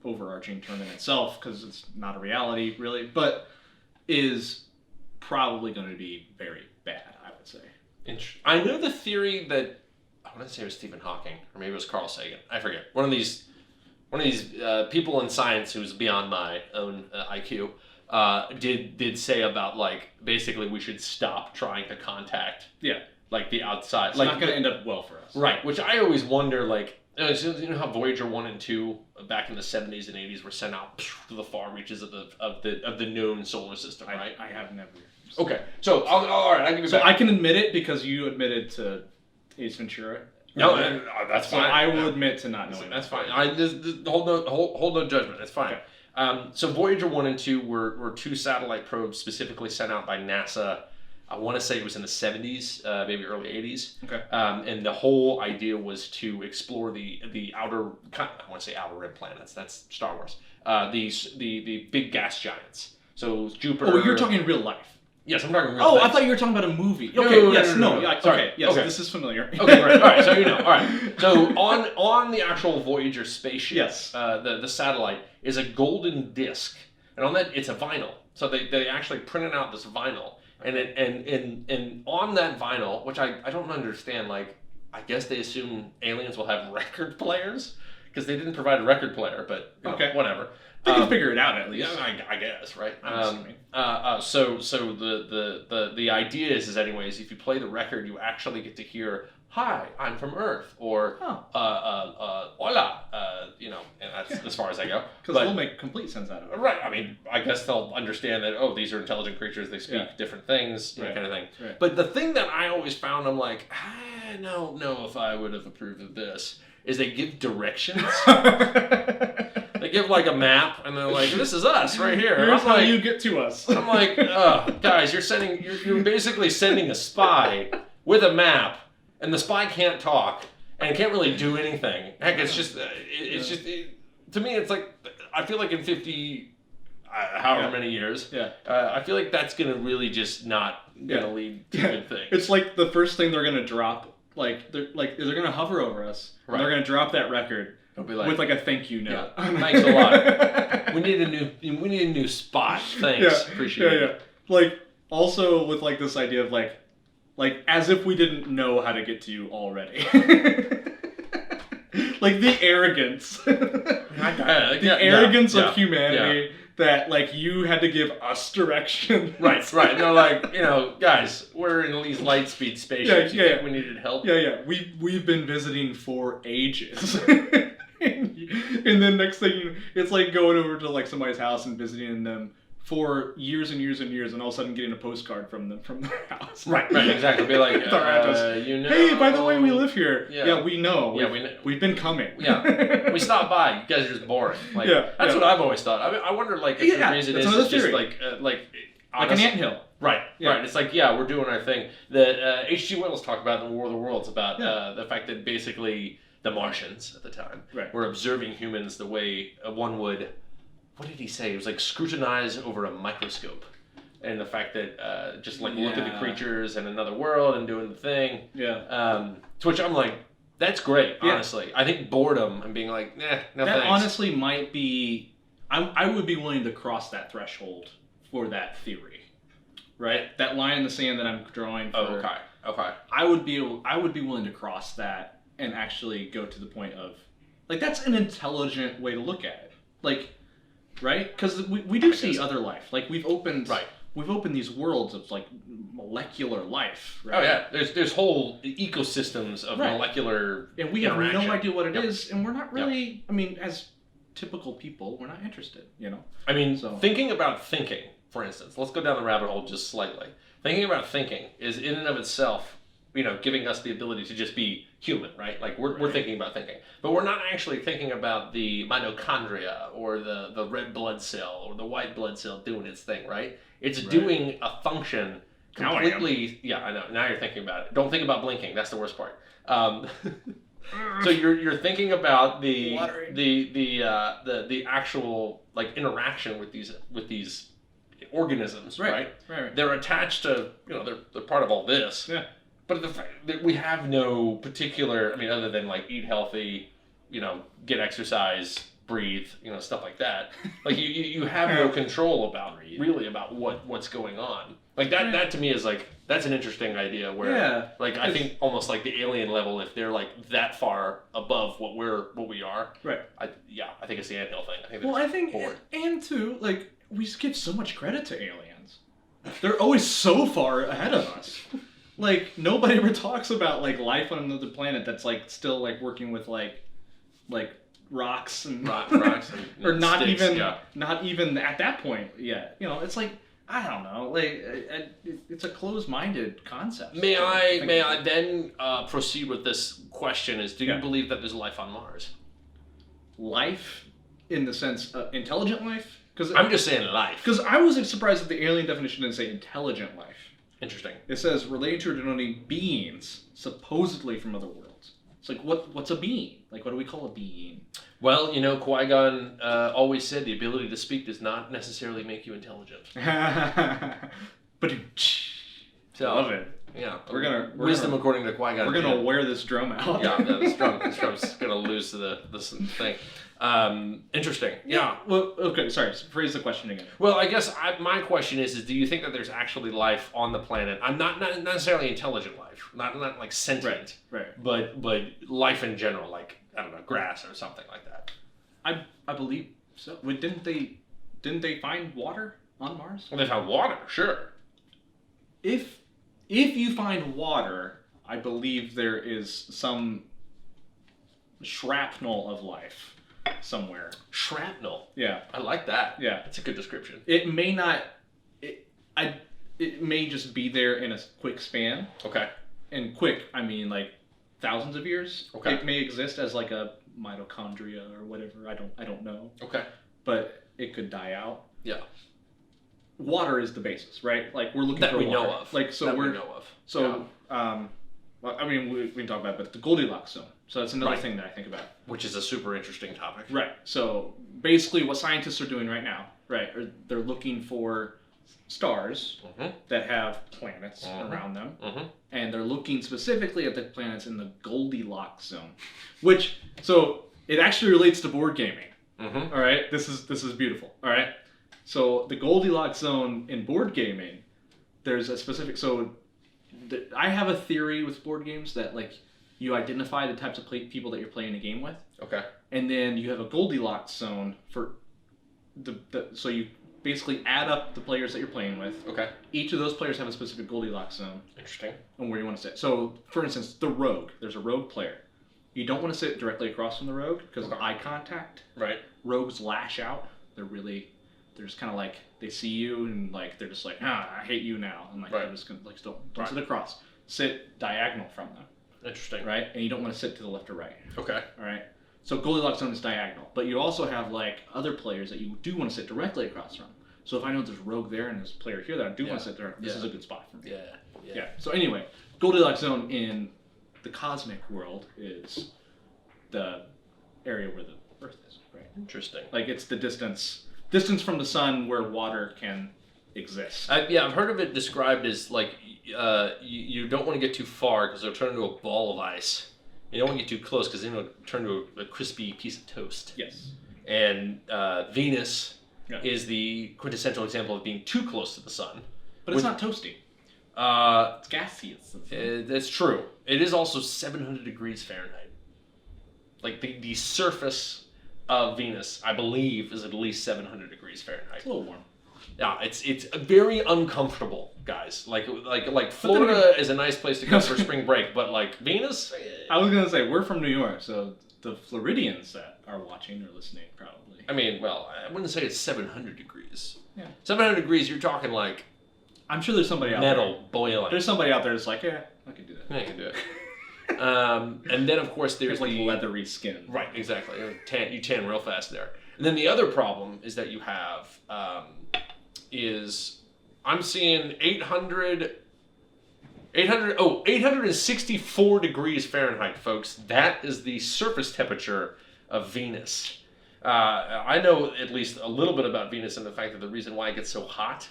Speaker 1: overarching term in itself, because it's not a reality, really, but is probably going to be very bad, I would say.
Speaker 2: I know the theory that I want to say it was Stephen Hawking or maybe it was Carl Sagan. I forget. One of these people in science who's beyond my own IQ did say about like basically we should stop trying to contact like the outside.
Speaker 1: It's not going to end up well for us,
Speaker 2: right? Which I always wonder like. You know how Voyager 1 and 2 back in the 70s and 80s were sent out to the far reaches of the known solar system, right?
Speaker 1: I have never.
Speaker 2: Okay, so all right, I'll give you.
Speaker 1: So I can admit it because you admitted to Ace Ventura.
Speaker 2: No, that's fine.
Speaker 1: So I will admit to not knowing.
Speaker 2: That's fine. I hold no judgment. That's fine. Okay. So Voyager 1 and 2 were 2 satellite probes specifically sent out by NASA. I want to say it was in the 70s, maybe early 80s.
Speaker 1: Okay.
Speaker 2: And the whole idea was to explore the outer, I want to say outer rim planets. That's Star Wars. The big gas giants. So Jupiter.
Speaker 1: Oh, you're talking real life.
Speaker 2: Yes, I'm talking real
Speaker 1: life.
Speaker 2: I
Speaker 1: thought you were talking about a movie.
Speaker 2: No,
Speaker 1: okay.
Speaker 2: No.
Speaker 1: Okay. Yes. This is familiar.
Speaker 2: Okay. Right. All right. So you know. All right. So on the actual Voyager spaceship,
Speaker 1: yes.
Speaker 2: The satellite is a golden disc, and on that it's a vinyl. So they actually printed out this vinyl. And on that vinyl, which I don't understand, like, I guess they assume aliens will have record players because they didn't provide a record player, but whatever.
Speaker 1: They can figure it out at least.
Speaker 2: Yeah, I guess, right?
Speaker 1: So
Speaker 2: the idea is anyways, if you play the record, you actually get to hear, "Hi, I'm from Earth," or "Hola," and that's as far as I go.
Speaker 1: Because they'll make complete sense out of it.
Speaker 2: Right. I mean, I guess they'll understand that, these are intelligent creatures, they speak different things, kind of thing.
Speaker 1: Right.
Speaker 2: But the thing that I always found, I'm like, I don't know if I would have approved of this, is they give directions. They give like a map, and they're like, "This is us right here."
Speaker 1: Here's how you get to us.
Speaker 2: I'm like, guys, you're basically sending a spy with a map, and the spy can't talk and can't really do anything. Heck, it's just to me, it's like I feel like in 50, however many years, I feel like that's gonna really just not gonna lead to good things.
Speaker 1: It's like the first thing they're gonna drop, like they're gonna hover over us, and they're gonna drop that record. It'll be like, with like a thank you note.
Speaker 2: Yeah, thanks a lot. We need a new spot. Thanks. Appreciate it.
Speaker 1: Like also with like this idea of like like the arrogance, the arrogance of humanity. Yeah. That, like, you had to give us direction.
Speaker 2: Right. No, like, guys, we're in these light speed spaceships. You think we needed help?
Speaker 1: Yeah. We've been visiting for ages. And then next thing, it's like going over to, like, somebody's house and visiting them for years and years and years, and all of a sudden getting a postcard from their house.
Speaker 2: Right, exactly. Be like,
Speaker 1: hey, by the way, we live here.
Speaker 2: Yeah,
Speaker 1: we know.
Speaker 2: We know.
Speaker 1: We've been coming.
Speaker 2: Yeah, we stopped by. You guys are just boring. Like, that's what I've always thought. I mean, I wonder, like, if the reason is just like
Speaker 1: an anthill.
Speaker 2: Right. It's like, we're doing our thing. That H.G. Wells talked about in the War of the Worlds about the fact that basically the Martians at the time were observing humans the way one would. What did he say? It was like scrutinize over a microscope. And the fact that just like look at the creatures in another world and doing the thing.
Speaker 1: Yeah.
Speaker 2: To which I'm like, that's great, honestly. I think boredom and being like, no
Speaker 1: that
Speaker 2: thanks.
Speaker 1: Honestly might be... I would be willing to cross that threshold for that theory. Right? That line in the sand that I'm drawing for...
Speaker 2: Oh, okay.
Speaker 1: I would be willing to cross that and actually go to the point of... Like, that's an intelligent way to look at it. Like... Right? Because we do see other life. Like, we've opened these worlds of, like, molecular life. Right?
Speaker 2: Oh, yeah. There's whole ecosystems of molecular
Speaker 1: and we have no idea what it is, and we're not really, I mean, as typical people, we're not interested,
Speaker 2: I mean, thinking about thinking, for instance, let's go down the rabbit hole just slightly. Thinking about thinking is in and of itself, giving us the ability to just be human, right? Like, we're thinking about thinking. But we're not actually thinking about the mitochondria or the red blood cell or the white blood cell doing its thing, right? It's doing a function completely... Yeah, I know. Now you're thinking about it. Don't think about blinking. That's the worst part. So you're thinking about the actual, like, interaction with these organisms, right? They're attached to, they're part of all this.
Speaker 1: Yeah.
Speaker 2: But the fact that we have no particular, I mean, other than like eat healthy, get exercise, breathe, stuff like that. Like you have no control about what's going on. Like that to me is like, that's an interesting idea where like I think almost like the alien level, if they're like that far above what we are.
Speaker 1: Right.
Speaker 2: I think it's the anthill thing.
Speaker 1: I think and too, like, we give so much credit to aliens. They're always so far ahead of us. Like, nobody ever talks about, like, life on another planet that's, like, still, like, working with, like rocks and...
Speaker 2: rocks and
Speaker 1: or not
Speaker 2: sticks,
Speaker 1: not even at that point yet. It's like, I don't know, like, it's a closed-minded concept.
Speaker 2: May I then proceed with this question is, do you believe that there's life on Mars?
Speaker 1: Life? In the sense, intelligent life?
Speaker 2: I'm just saying life.
Speaker 1: Because I was surprised that the alien definition didn't say intelligent life.
Speaker 2: Interesting.
Speaker 1: It says related to or denoting beings supposedly from other worlds. It's like, what's a being? Like, what do we call a being?
Speaker 2: Well, Qui-Gon always said the ability to speak does not necessarily make you intelligent.
Speaker 1: But
Speaker 2: so,
Speaker 1: love it.
Speaker 2: Yeah,
Speaker 1: wisdom
Speaker 2: according to Qui-Gon.
Speaker 1: We're gonna wear this drum out.
Speaker 2: This drum's gonna lose to this thing. Interesting. Yeah.
Speaker 1: Well, okay. Sorry. Phrase the question again.
Speaker 2: Well, I guess my question is do you think that there's actually life on the planet? I'm not necessarily intelligent life, not like sentient,
Speaker 1: right?
Speaker 2: But life in general, like, I don't know, grass or something like that.
Speaker 1: I believe so. Wait, didn't they find water on Mars?
Speaker 2: Well, they found water, sure.
Speaker 1: If you find water, I believe there is some shrapnel of life somewhere.
Speaker 2: Shrapnel.
Speaker 1: Yeah.
Speaker 2: I like that.
Speaker 1: Yeah.
Speaker 2: That's a good description.
Speaker 1: It may not. It may just be there in a quick span.
Speaker 2: Okay.
Speaker 1: And quick, I mean, like, thousands of years.
Speaker 2: Okay.
Speaker 1: It may exist as like a mitochondria or whatever. I don't know.
Speaker 2: Okay.
Speaker 1: But it could die out.
Speaker 2: Yeah.
Speaker 1: Water is the basis, right? Like, we're looking
Speaker 2: that
Speaker 1: for
Speaker 2: we
Speaker 1: water.
Speaker 2: know of.
Speaker 1: Like, so
Speaker 2: that
Speaker 1: we
Speaker 2: know of.
Speaker 1: So, well, I mean, we can talk about it, but the Goldilocks zone. So that's another thing that I think about.
Speaker 2: Which is a super interesting topic.
Speaker 1: Right. So basically what scientists are doing right now, right, they're looking for stars that have planets around them. And they're looking specifically at the planets in the Goldilocks zone. Which, so it actually relates to board gaming. All right? This is beautiful. All right? So the Goldilocks zone in board gaming, there's a specific... So I have a theory with board games that, like, You identify the types of people that you're playing a game with.
Speaker 2: Okay.
Speaker 1: And then you have a Goldilocks zone for so you basically add up the players that you're playing with.
Speaker 2: Okay.
Speaker 1: Each of those players have a specific Goldilocks zone.
Speaker 2: Interesting.
Speaker 1: And where you want to sit. So, for instance, the rogue. There's a rogue player. You don't want to sit directly across from the rogue because of eye contact.
Speaker 2: Right.
Speaker 1: Rogues lash out. They're just kind of like, they see you and like, they're just like, I hate you now. And like, they're just going to like, don't sit across. Sit diagonal from them.
Speaker 2: Interesting.
Speaker 1: Right? And you don't want to sit to the left or right.
Speaker 2: Okay.
Speaker 1: All right. So Goldilocks zone is diagonal, but you also have like other players that you do want to sit directly across from. So if I know there's a rogue there and there's a player here that I do want to sit there, this is a good spot for me. Yeah. So anyway, Goldilocks zone in the cosmic world is the area where the Earth is, right?
Speaker 2: Interesting.
Speaker 1: Like it's the distance from the sun where water can exist.
Speaker 2: I've heard of it described as like you don't want to get too far because it'll turn into a ball of ice. You don't want to get too close because then it'll turn into a crispy piece of toast.
Speaker 1: Yes.
Speaker 2: And Venus is the quintessential example of being too close to the sun.
Speaker 1: But it's not toasty. It's gaseous.
Speaker 2: That's true. It is also 700 degrees Fahrenheit. Like the surface of Venus, I believe, is at least 700 degrees Fahrenheit.
Speaker 1: It's a little warm.
Speaker 2: Yeah, it's very uncomfortable, guys. Like Florida is a nice place to go for spring break, but like Venus.
Speaker 1: I was gonna say we're from New York, so the Floridians that are watching or listening probably.
Speaker 2: I mean, well, I wouldn't say it's 700 degrees.
Speaker 1: Yeah.
Speaker 2: 700 degrees, you're talking like.
Speaker 1: I'm sure there's somebody out
Speaker 2: metal
Speaker 1: there.
Speaker 2: boiling.
Speaker 1: There's somebody out there that's like, yeah, I can do that.
Speaker 2: Yeah, I can do it. And then of course there's
Speaker 1: like leathery skin.
Speaker 2: Right, exactly. You tan real fast there. And then the other problem is that you have I'm seeing 864 degrees Fahrenheit, folks. That is the surface temperature of Venus. I know at least a little bit about Venus and the fact that the reason why it gets so hot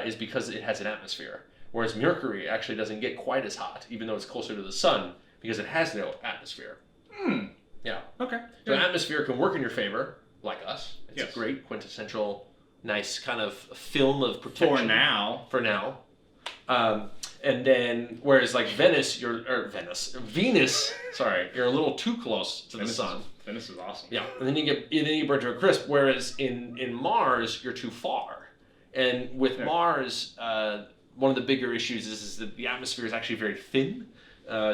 Speaker 2: is because it has an atmosphere. Whereas Mercury actually doesn't get quite as hot, even though it's closer to the sun, because it has no atmosphere. Yeah.
Speaker 1: Okay.
Speaker 2: So the atmosphere can work in your favor, like us. It's a great quintessential, nice kind of film of protection.
Speaker 1: For now.
Speaker 2: And then, whereas like Venus, you're a little too close to the sun.
Speaker 1: Venus is awesome.
Speaker 2: Yeah, and then you burn to a crisp. Whereas in Mars, you're too far. And with Mars, one of the bigger issues is that the atmosphere is actually very thin.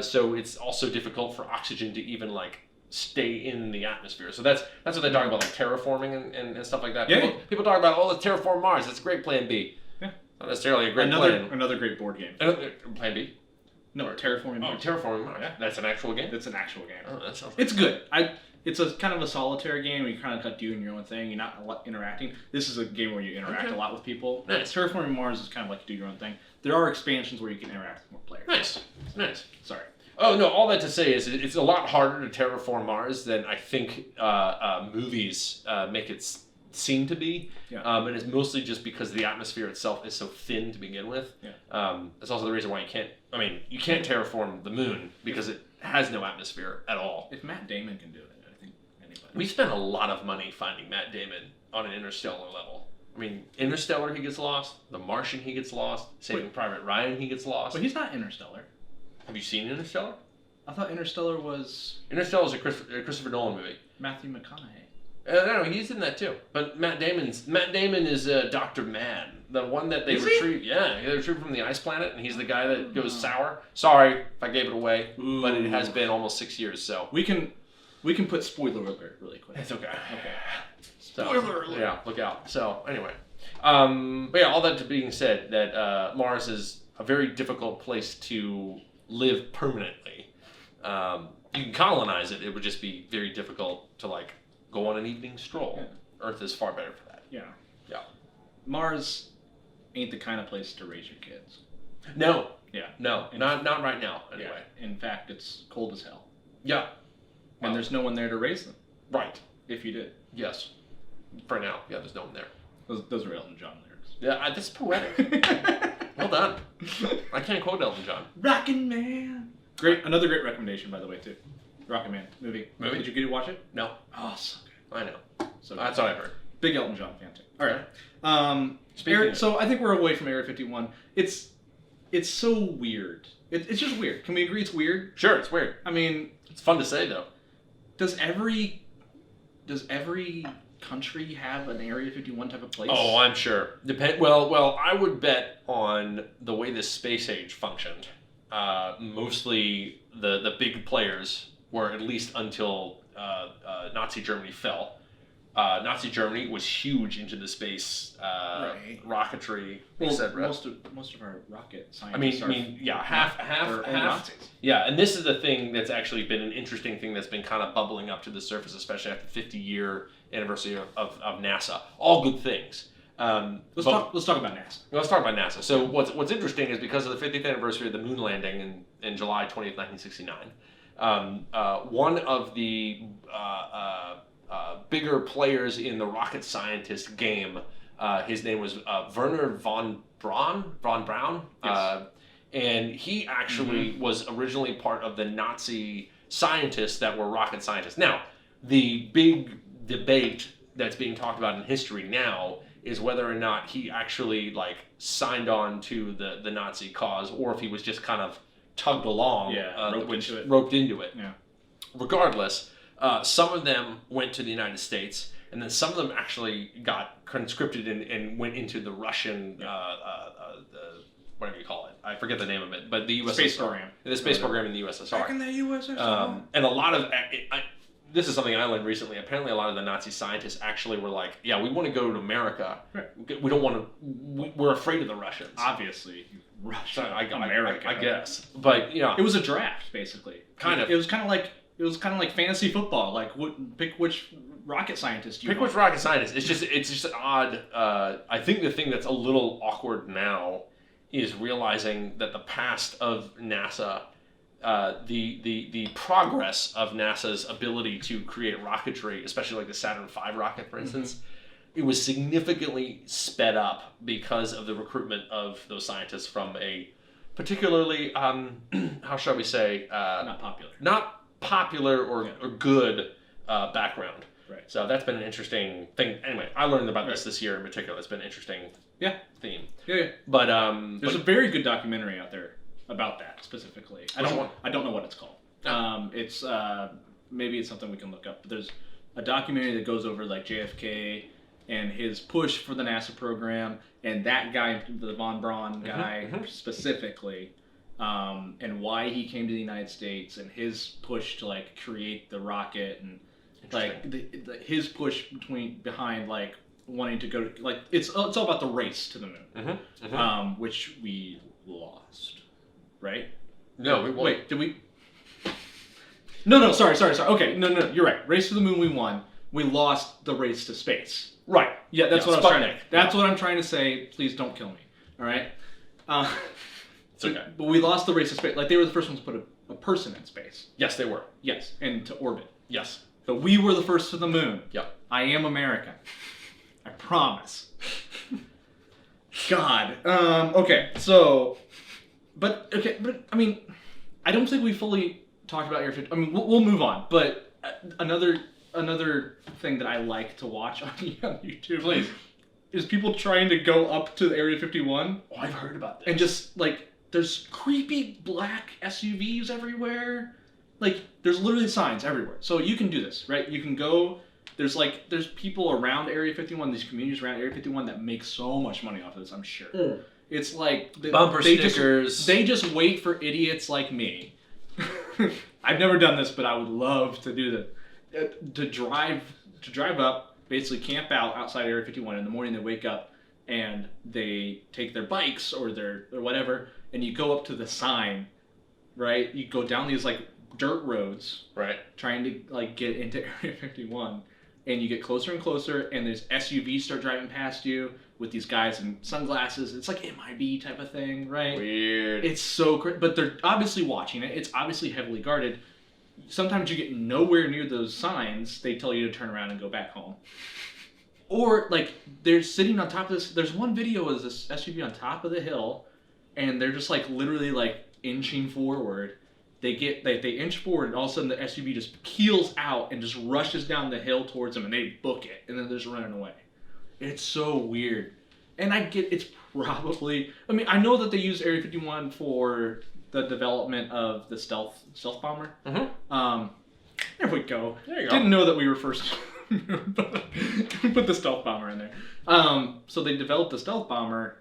Speaker 2: So it's also difficult for oxygen to even like stay in the atmosphere. So that's what they talk about, like terraforming and stuff like that. People talk about, let's terraform Mars. That's a great plan B. Yeah. Not necessarily a great plan.
Speaker 1: Another great board game.
Speaker 2: Plan B?
Speaker 1: No, Terraforming Mars.
Speaker 2: Terraforming Mars. Yeah. That's an actual game?
Speaker 1: That's an actual game.
Speaker 2: Oh, that sounds
Speaker 1: It's good. It's a kind of a solitaire game where you kind of doing your own thing. You're not interacting. This is a game where you interact a lot with people.
Speaker 2: Nice.
Speaker 1: Terraforming Mars is kind of like you do your own thing. There are expansions where you can interact with more players.
Speaker 2: Nice.
Speaker 1: Sorry.
Speaker 2: Oh, no, all that to say is it's a lot harder to terraform Mars than I think movies make it seem to be. Yeah. And it's mostly just because the atmosphere itself is so thin to begin with. Yeah. That's also the reason why you can't terraform the moon because it has no atmosphere at all.
Speaker 1: If Matt Damon can do it, I think anybody.
Speaker 2: We spent a lot of money finding Matt Damon on an interstellar level. I mean, Interstellar, he gets lost. The Martian, he gets lost. Saving Private Ryan, he gets lost.
Speaker 1: But he's not Interstellar.
Speaker 2: Have you seen Interstellar?
Speaker 1: I thought Interstellar was...
Speaker 2: Interstellar is a Christopher Nolan movie.
Speaker 1: Matthew McConaughey.
Speaker 2: No, he's in that too. But Matt Damon is Dr. Man, the one that they retrieve. Yeah, they retrieve from the ice planet, and he's the guy that goes sour. Sorry if I gave it away, but it has been almost 6 years. So
Speaker 1: we can put spoiler alert really quick.
Speaker 2: It's okay.
Speaker 1: Spoiler alert.
Speaker 2: Yeah, look out. So anyway, but yeah, all that being said, that Mars is a very difficult place to live permanently. You can colonize it. It would just be very difficult to like go on an evening stroll. Yeah. Earth is far better for that.
Speaker 1: Yeah.
Speaker 2: Yeah.
Speaker 1: Mars ain't the kind of place to raise your kids.
Speaker 2: No.
Speaker 1: Yeah.
Speaker 2: No. Not right now. Anyway.
Speaker 1: Yeah. In fact, it's cold as hell.
Speaker 2: Yeah.
Speaker 1: And there's no one there to raise them.
Speaker 2: Right.
Speaker 1: If you did.
Speaker 2: Yes. For now. Yeah. There's no one there.
Speaker 1: Those are Elton John lyrics.
Speaker 2: Yeah. That's poetic. Well done. I can't quote Elton John.
Speaker 1: Rockin' Man. Another great recommendation, by the way, too. Rockin' Man movie. Did you get to watch it?
Speaker 2: No.
Speaker 1: Oh, so good.
Speaker 2: I know.
Speaker 1: So
Speaker 2: that's what I've heard.
Speaker 1: Big Elton John fan too. All right. So I think we're away from Area 51. it's so weird. It's just weird. Can we agree it's weird?
Speaker 2: Sure, it's weird.
Speaker 1: I mean,
Speaker 2: it's fun to say though.
Speaker 1: Does every country have an Area 51 type of place?
Speaker 2: Oh, I'm sure. Well, I would bet on the way the space age functioned. Mostly the big players were, at least until Nazi Germany fell. Nazi Germany was huge into the space rocketry, etc.
Speaker 1: Most of our rocket scientists.
Speaker 2: Half
Speaker 1: Nazis.
Speaker 2: Yeah, and this is the thing that's actually been an interesting thing that's been kind of bubbling up to the surface, especially after the 50-year anniversary of NASA. All good things.
Speaker 1: Let's talk about NASA.
Speaker 2: Let's talk about NASA. So what's interesting is because of the 50th anniversary of the moon landing in July 20th, 1969, one of the bigger players in the rocket scientist game, his name was Werner von Braun.
Speaker 1: Yes.
Speaker 2: And he actually was originally part of the Nazi scientists that were rocket scientists. Now, the big debate that's being talked about in history now is whether or not he actually signed on to the Nazi cause, or if he was just kind of tugged along, roped into it.
Speaker 1: Yeah.
Speaker 2: Regardless, some of them went to the United States, and then some of them actually got conscripted and went into the Russian, whatever you call it. I forget the name of it, but the USSR.
Speaker 1: Space program.
Speaker 2: The space program in the USSR.
Speaker 1: Back in the USSR.
Speaker 2: And a lot of... this is something I learned recently. Apparently, a lot of the Nazi scientists actually were like, "Yeah, we want to go to America. Right. We don't want to. We're afraid of the Russians.
Speaker 1: Obviously, Russia,
Speaker 2: America, I guess. But
Speaker 1: it was a draft, basically.
Speaker 2: Kind of.
Speaker 1: It was kind of like fantasy football. Like, pick which rocket scientist you want.
Speaker 2: Pick which rocket scientist. It's just odd. I think the thing that's a little awkward now is realizing that the past of NASA. The progress of NASA's ability to create rocketry, especially like the Saturn V rocket, for instance, it was significantly sped up because of the recruitment of those scientists from a particularly, how shall we say, not popular or good background.
Speaker 1: Right.
Speaker 2: So that's been an interesting thing. Anyway, I learned about this year in particular. It's been an interesting theme.
Speaker 1: Yeah.
Speaker 2: But
Speaker 1: there's a very good documentary out there about that specifically. I don't know what it's called. It's maybe it's something we can look up. But there's a documentary that goes over like JFK and his push for the NASA program, and that guy, the von Braun guy specifically, and why he came to the United States and his push to like create the rocket and like his push behind like wanting to go to, like it's all about the race to the moon, which we lost. Right?
Speaker 2: No, we won.
Speaker 1: Wait, did we? No, sorry. Okay, no, you're right. Race to the moon, we won. We lost the race to space.
Speaker 2: Right.
Speaker 1: Yeah, that's what I'm trying to say. Please don't kill me. All right?
Speaker 2: It's okay.
Speaker 1: But we lost the race to space. Like, they were the first ones to put a person in space.
Speaker 2: Yes, they were.
Speaker 1: Yes, and to orbit.
Speaker 2: Yes.
Speaker 1: But we were the first to the moon.
Speaker 2: Yep.
Speaker 1: I am American. I promise. God. Okay, so... But I mean, I don't think we fully talked about Area 51. I mean, we'll move on. But another thing that I like to watch on YouTube,
Speaker 2: please,
Speaker 1: is people trying to go up to Area 51.
Speaker 2: Oh, I've heard about this.
Speaker 1: And just like there's creepy black SUVs everywhere. Like there's literally signs everywhere. So you can do this, right? You can go. There's people around Area 51, these communities around Area 51 that make so much money off of this. I'm sure. Mm. It's like
Speaker 2: bumper stickers.
Speaker 1: They just wait for idiots like me. I've never done this, but I would love to do that. To drive up, basically camp out outside Area 51 in the morning. They wake up and they take their bikes or whatever, and you go up to the sign, right? You go down these like dirt roads,
Speaker 2: right?
Speaker 1: Trying to like get into Area 51, and you get closer and closer, and there's SUVs start driving past you with these guys in sunglasses. It's like MIB type of thing, right?
Speaker 2: Weird.
Speaker 1: It's so crazy. But they're obviously watching it. It's obviously heavily guarded. Sometimes you get nowhere near those signs. They tell you to turn around and go back home. Or, like, they're sitting on top of this. There's one video of this SUV on top of the hill, and they're just, like, literally, like, inching forward. They inch forward, and all of a sudden the SUV just peels out and just rushes down the hill towards them, and they book it, and then they're just running away. It's so weird. And I get it's probably. I mean, I know that they used Area 51 for the development of the stealth bomber.
Speaker 2: Mm-hmm.
Speaker 1: There we go.
Speaker 2: There you go.
Speaker 1: Didn't know that we were first. Put the stealth bomber in there. So they developed the stealth bomber,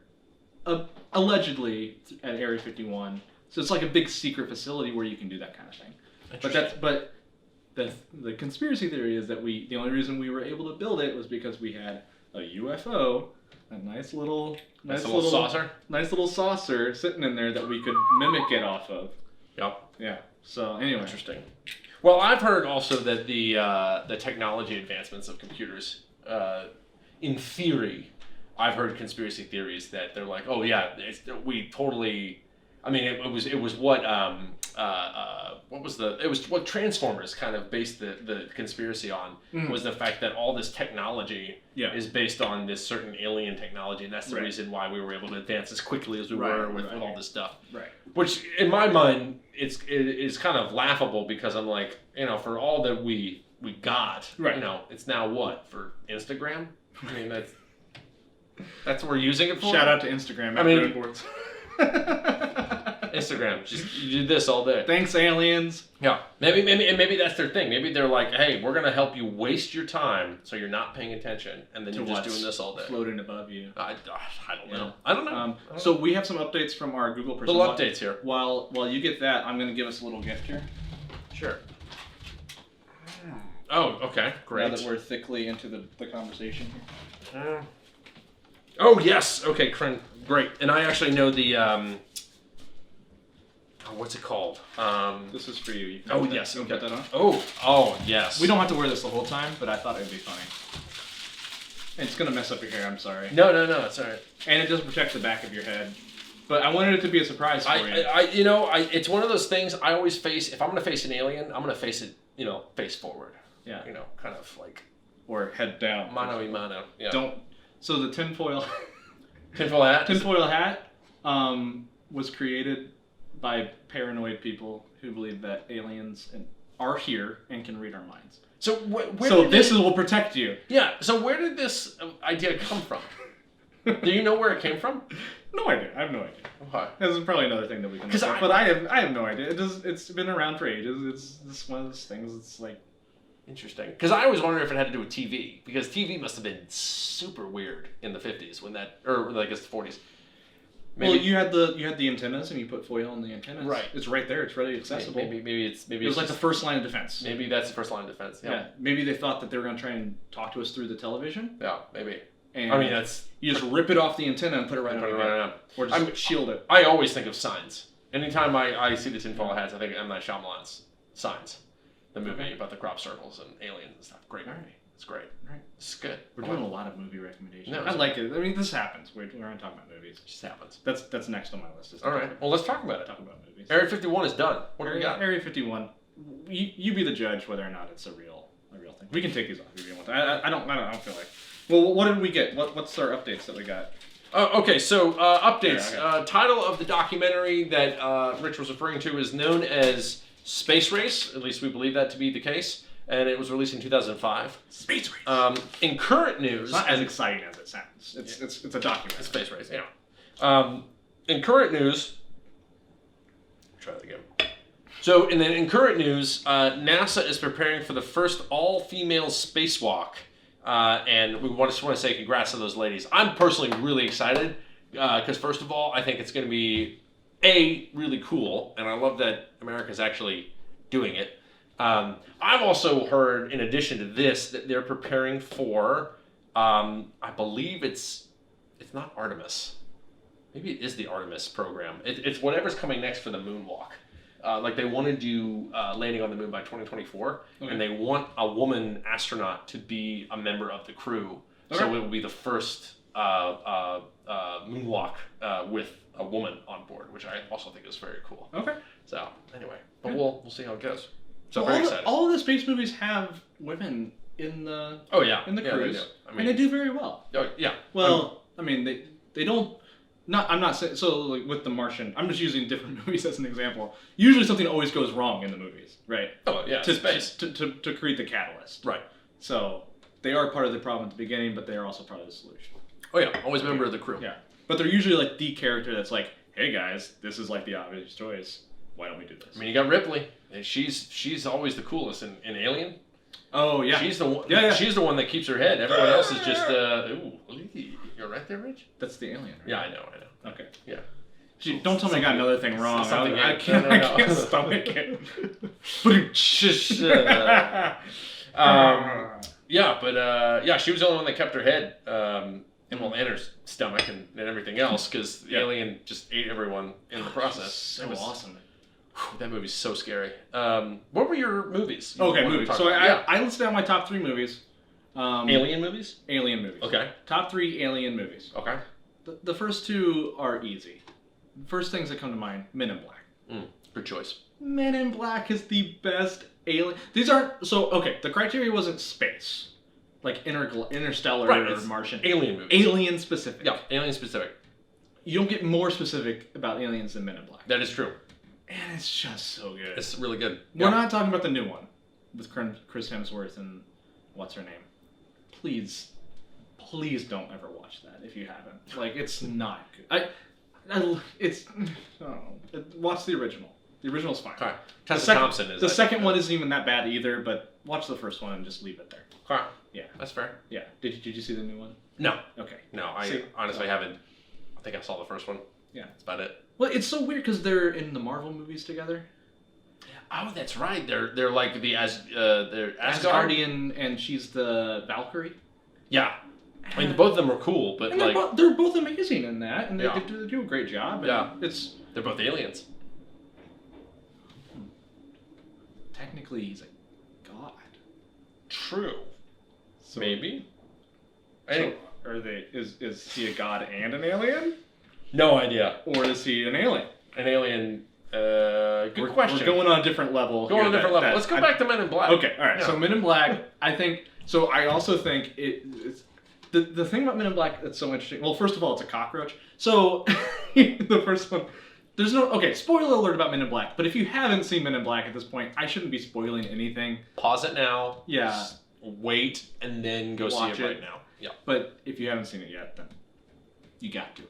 Speaker 1: allegedly at Area 51. So it's like a big secret facility where you can do that kind of thing. But the conspiracy theory is that the only reason we were able to build it was because we had a UFO, a nice little
Speaker 2: saucer,
Speaker 1: nice little saucer sitting in there that we could mimic it off of.
Speaker 2: Yep.
Speaker 1: Yeah. So anyway.
Speaker 2: Interesting. Well, I've heard also that the technology advancements of computers, in theory, I've heard conspiracy theories that they're like, oh yeah, we totally. I mean, it was what Transformers kind of based the conspiracy on, was the fact that all this technology is based on this certain alien technology, and that's the reason why we were able to advance as quickly as we were with all this stuff. Right. Which, in my mind, it's kind of laughable, because I'm like, for all that we got, it's now what, for Instagram? I mean, that's what we're using it for.
Speaker 1: Shout out to Instagram.
Speaker 2: Instagram, just you do this all day.
Speaker 1: Thanks, aliens.
Speaker 2: Yeah, maybe that's their thing. Maybe they're like, hey, we're gonna help you waste your time, so you're not paying attention, and then you're just doing this all day,
Speaker 1: floating above you.
Speaker 2: I don't know. I don't know.
Speaker 1: So we have some updates from our Google person.
Speaker 2: Little updates here.
Speaker 1: While you get that, I'm gonna give us a little gift here.
Speaker 2: Sure. Oh, okay, great.
Speaker 1: Now that we're thickly into the conversation here.
Speaker 2: Oh yes, okay, great. And I actually know the what's it called?
Speaker 1: This is for you. You
Speaker 2: yes.
Speaker 1: You can put that on.
Speaker 2: Oh yes.
Speaker 1: We don't have to wear this the whole time, but I thought it would be funny. It's gonna mess up your hair. I'm sorry.
Speaker 2: No, it's all right.
Speaker 1: And it does protect the back of your head. But I wanted it to be a surprise for you.
Speaker 2: It's one of those things I always face. If I'm gonna face an alien, I'm gonna face it, face forward.
Speaker 1: Yeah.
Speaker 2: Kind of like.
Speaker 1: Or head down.
Speaker 2: Mano a mano. Yeah.
Speaker 1: So the tinfoil hat was created by paranoid people who believe that aliens are here and can read our minds.
Speaker 2: So
Speaker 1: this will protect you.
Speaker 2: Yeah. So where did this idea come from? Do you know where it came from?
Speaker 1: No idea. I have no idea.
Speaker 2: Okay.
Speaker 1: This is probably another thing that we can look at. But I have no idea. It's been around for ages. It's just one of those things. It's like.
Speaker 2: Interesting. Because I always wondered if it had to do with TV. Because TV must have been super weird in the 50s or I guess the 40s.
Speaker 1: Maybe. Well, you had the antennas, and you put foil on the antennas.
Speaker 2: Right.
Speaker 1: It's right there. It's readily accessible.
Speaker 2: Maybe it
Speaker 1: was like the first line of defense.
Speaker 2: Maybe that's the first line of defense. Yeah.
Speaker 1: Maybe they thought that they were going to try and talk to us through the television.
Speaker 2: Yeah. Maybe.
Speaker 1: And
Speaker 2: I mean, that's
Speaker 1: you just rip it off the antenna and put it right on. Or just shield it.
Speaker 2: I always think of Signs. Anytime I see the tinfoil hats, I think of M. Night Shyamalan's Signs. The movie about the crop circles and aliens and stuff. Great movie. It's great. Right. It's good.
Speaker 1: We're doing a lot of movie recommendations.
Speaker 2: No,
Speaker 1: I like it. I mean, this happens. We're not talking about movies.
Speaker 2: It just happens.
Speaker 1: That's next on my list.
Speaker 2: All right. Well, let's talk about it.
Speaker 1: Talk about movies.
Speaker 2: Area 51 is done. What do we got?
Speaker 1: Area 51. You be the judge whether or not it's a real thing. We can take these off if you want. I don't feel like. Well, what did we get? What's our updates that we got?
Speaker 2: Okay, so updates. Yeah, title of the documentary that Rich was referring to is known as Space Race. At least we believe that to be the case. And it was released in 2005.
Speaker 1: Space Race.
Speaker 2: In current news,
Speaker 1: it's not as exciting as it sounds. It's a documentary.
Speaker 2: It's Space Race. Yeah. In current news, try that again. So in current news, NASA is preparing for the first all-female spacewalk, and we just want to say congrats to those ladies. I'm personally really excited because first of all, I think it's going to be really cool, and I love that America's actually doing it. I've also heard, in addition to this, that they're preparing for, I believe it's not Artemis. Maybe it is the Artemis program. It's whatever's coming next for the moonwalk. Like they want to do landing on the moon by 2024, and they want a woman astronaut to be a member of the crew. Okay. So it will be the first moonwalk with a woman on board, which I also think is very cool.
Speaker 1: Okay.
Speaker 2: So anyway, but we'll see how it goes. So
Speaker 1: well,
Speaker 2: very excited.
Speaker 1: All of the space movies have women in the in the crews,
Speaker 2: they do. I mean,
Speaker 1: and they do very well.
Speaker 2: Oh yeah.
Speaker 1: Well, I mean they don't. I'm not saying so. Like with The Martian, I'm just using different movies as an example. Usually something always goes wrong in the movies, right?
Speaker 2: Oh yeah.
Speaker 1: To create the catalyst.
Speaker 2: Right.
Speaker 1: So they are part of the problem at the beginning, but they are also part of the solution.
Speaker 2: Oh yeah, always a member of the crew.
Speaker 1: Yeah, but they're usually like the character that's like, hey guys, this is like the obvious choice. Why don't we do this?
Speaker 2: I mean, you got Ripley. And she's always the coolest in Alien.
Speaker 1: Oh yeah,
Speaker 2: she's the one.
Speaker 1: Yeah.
Speaker 2: She's the one that keeps her head. Everyone else is just ooh, you're right there, Rich.
Speaker 1: That's the alien. Right?
Speaker 2: Yeah, I know.
Speaker 1: Okay.
Speaker 2: Yeah.
Speaker 1: Gee, don't tell me I got another thing wrong. I can't stomach it.
Speaker 2: Yeah, but yeah, she was the only one that kept her head, and her stomach and everything else, because the alien just ate everyone in the process.
Speaker 1: So awesome.
Speaker 2: That movie's so scary. What were your movies?
Speaker 1: Movies. So I listed out my top 3 movies.
Speaker 2: Alien movies?
Speaker 1: Alien movies.
Speaker 2: Okay.
Speaker 1: Top 3 alien movies.
Speaker 2: Okay.
Speaker 1: The first 2 are easy. First things that come to mind, Men in Black.
Speaker 2: Good choice.
Speaker 1: Men in Black is the best alien. These aren't... So, okay, the criteria wasn't space. Like interstellar or Martian.
Speaker 2: Alien movies.
Speaker 1: Alien specific.
Speaker 2: Yeah, alien specific.
Speaker 1: You don't get more specific about aliens than Men in Black.
Speaker 2: That is true.
Speaker 1: And it's just so good.
Speaker 2: It's really good.
Speaker 1: We're not talking about the new one with Chris Hemsworth and what's her name. Please don't ever watch that if you haven't. Like, it's not good. Watch the original. The original's fine.
Speaker 2: Okay. Tessa Thompson is.
Speaker 1: The second one isn't even that bad either, but watch the first one and just leave it there.
Speaker 2: Okay.
Speaker 1: Yeah.
Speaker 2: That's fair.
Speaker 1: Yeah. Did you see the new one?
Speaker 2: No.
Speaker 1: Okay.
Speaker 2: No, I honestly haven't. I think I saw the first one.
Speaker 1: Yeah.
Speaker 2: That's about it.
Speaker 1: Well, it's so weird because they're in the Marvel movies together.
Speaker 2: Oh, that's right. They're like they're
Speaker 1: Asgardian, and she's the Valkyrie.
Speaker 2: Yeah. I mean, both of them are cool, but
Speaker 1: and
Speaker 2: like
Speaker 1: they're both amazing in that, and they do a great job. And
Speaker 2: yeah.
Speaker 1: They're
Speaker 2: both aliens.
Speaker 1: Technically, he's a god.
Speaker 2: True.
Speaker 1: So,
Speaker 2: maybe.
Speaker 1: Are they? Is he a god and an alien?
Speaker 2: No idea.
Speaker 1: Or is he an alien?
Speaker 2: An alien. Good question.
Speaker 1: We're going on a different level.
Speaker 2: Let's go back to Men in Black.
Speaker 1: Okay, all right.
Speaker 2: Yeah.
Speaker 1: So Men in Black, I think. So I also think it's the thing about Men in Black that's so interesting. Well, first of all, it's a cockroach. So the first one, there's no spoiler alert about Men in Black. But if you haven't seen Men in Black at this point, I shouldn't be spoiling anything.
Speaker 2: Pause it now.
Speaker 1: Yeah.
Speaker 2: Wait and then go see it right now. Yeah.
Speaker 1: But if you haven't seen it yet, then you got to.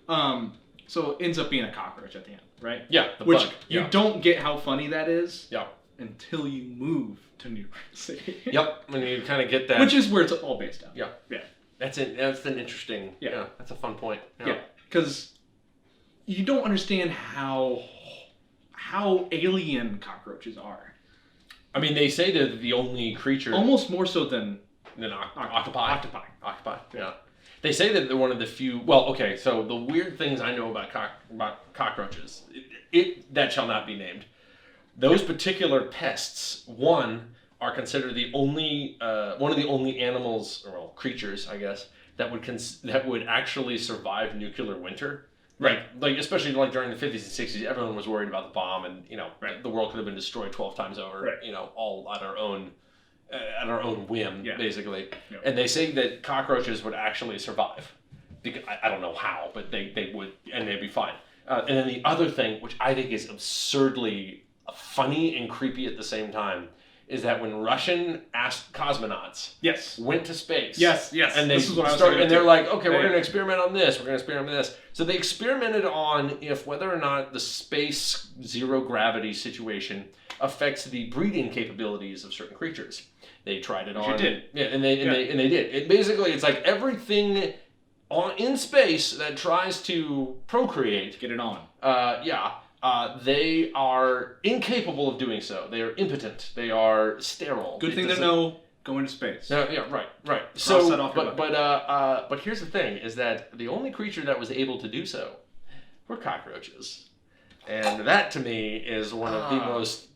Speaker 1: So it ends up being a cockroach at the end, right?
Speaker 2: Yeah,
Speaker 1: Which
Speaker 2: bug.
Speaker 1: You don't get how funny that is.
Speaker 2: Yeah.
Speaker 1: Until you move to New York City.
Speaker 2: Yep, and you kind of get that.
Speaker 1: Which is where it's all based on.
Speaker 2: Yeah.
Speaker 1: Yeah.
Speaker 2: That's an interesting. Yeah. That's a fun point.
Speaker 1: Yeah. Because you don't understand how alien cockroaches are.
Speaker 2: I mean, they say they're the only creature.
Speaker 1: Almost more so than
Speaker 2: octopi. Octopi. Yeah. They say that they're one of the few. Well, okay. So the weird things I know about cockroaches, that shall not be named. Those particular pests, are considered the only one of the only animals or creatures, I guess, that would actually survive nuclear winter.
Speaker 1: Right.
Speaker 2: Like especially like during the 50s and 60s, everyone was worried about the bomb, and the world could have been destroyed 12 times over.
Speaker 1: Right.
Speaker 2: All at our own whim, basically.
Speaker 1: Yep.
Speaker 2: And they say that cockroaches would actually survive. I don't know how, but they would, and they'd be fine. And then the other thing, which I think is absurdly funny and creepy at the same time, is that when Russian cosmonauts went to space,
Speaker 1: and
Speaker 2: they're like, okay, we're going to experiment on this, So they experimented on whether or not the space zero gravity situation affects the breeding capabilities of certain creatures. They tried it on.
Speaker 1: You did.
Speaker 2: Yeah, and they did. It's like everything in space that tries to procreate.
Speaker 1: Get it on.
Speaker 2: They are incapable of doing so. They are impotent. They are sterile.
Speaker 1: Good thing to know. Go into space.
Speaker 2: Right.
Speaker 1: So,
Speaker 2: but here's the thing: is that the only creature that was able to do so were cockroaches, and that to me is one of the most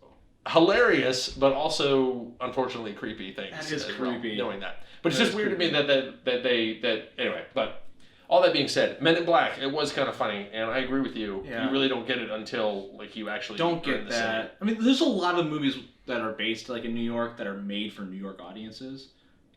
Speaker 2: hilarious, but also unfortunately creepy things.
Speaker 1: That is creepy.
Speaker 2: Knowing that, but it's just weird to me that anyway. But all that being said, Men in Black, it was kind of funny, and I agree with you.
Speaker 1: Yeah.
Speaker 2: You really don't get it until you actually
Speaker 1: don't get that. City. I mean, there's a lot of movies that are based in New York that are made for New York audiences.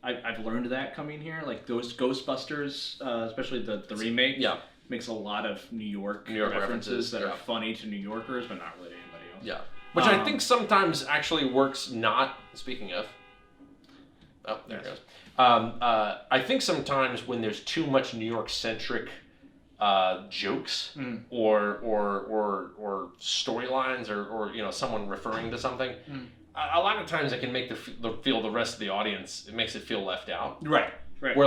Speaker 1: I've learned that coming here, like those Ghostbusters, especially the remake.
Speaker 2: Yeah.
Speaker 1: Makes a lot of New York references that are funny to New Yorkers, but not really to anybody else.
Speaker 2: Yeah. Which I think sometimes actually works not. Speaking of. Oh, there it goes. I think sometimes when there's too much New York centric jokes or storylines or someone referring to something, a lot of times it can make the rest of the audience, it makes it feel left out.
Speaker 1: Right.
Speaker 2: Where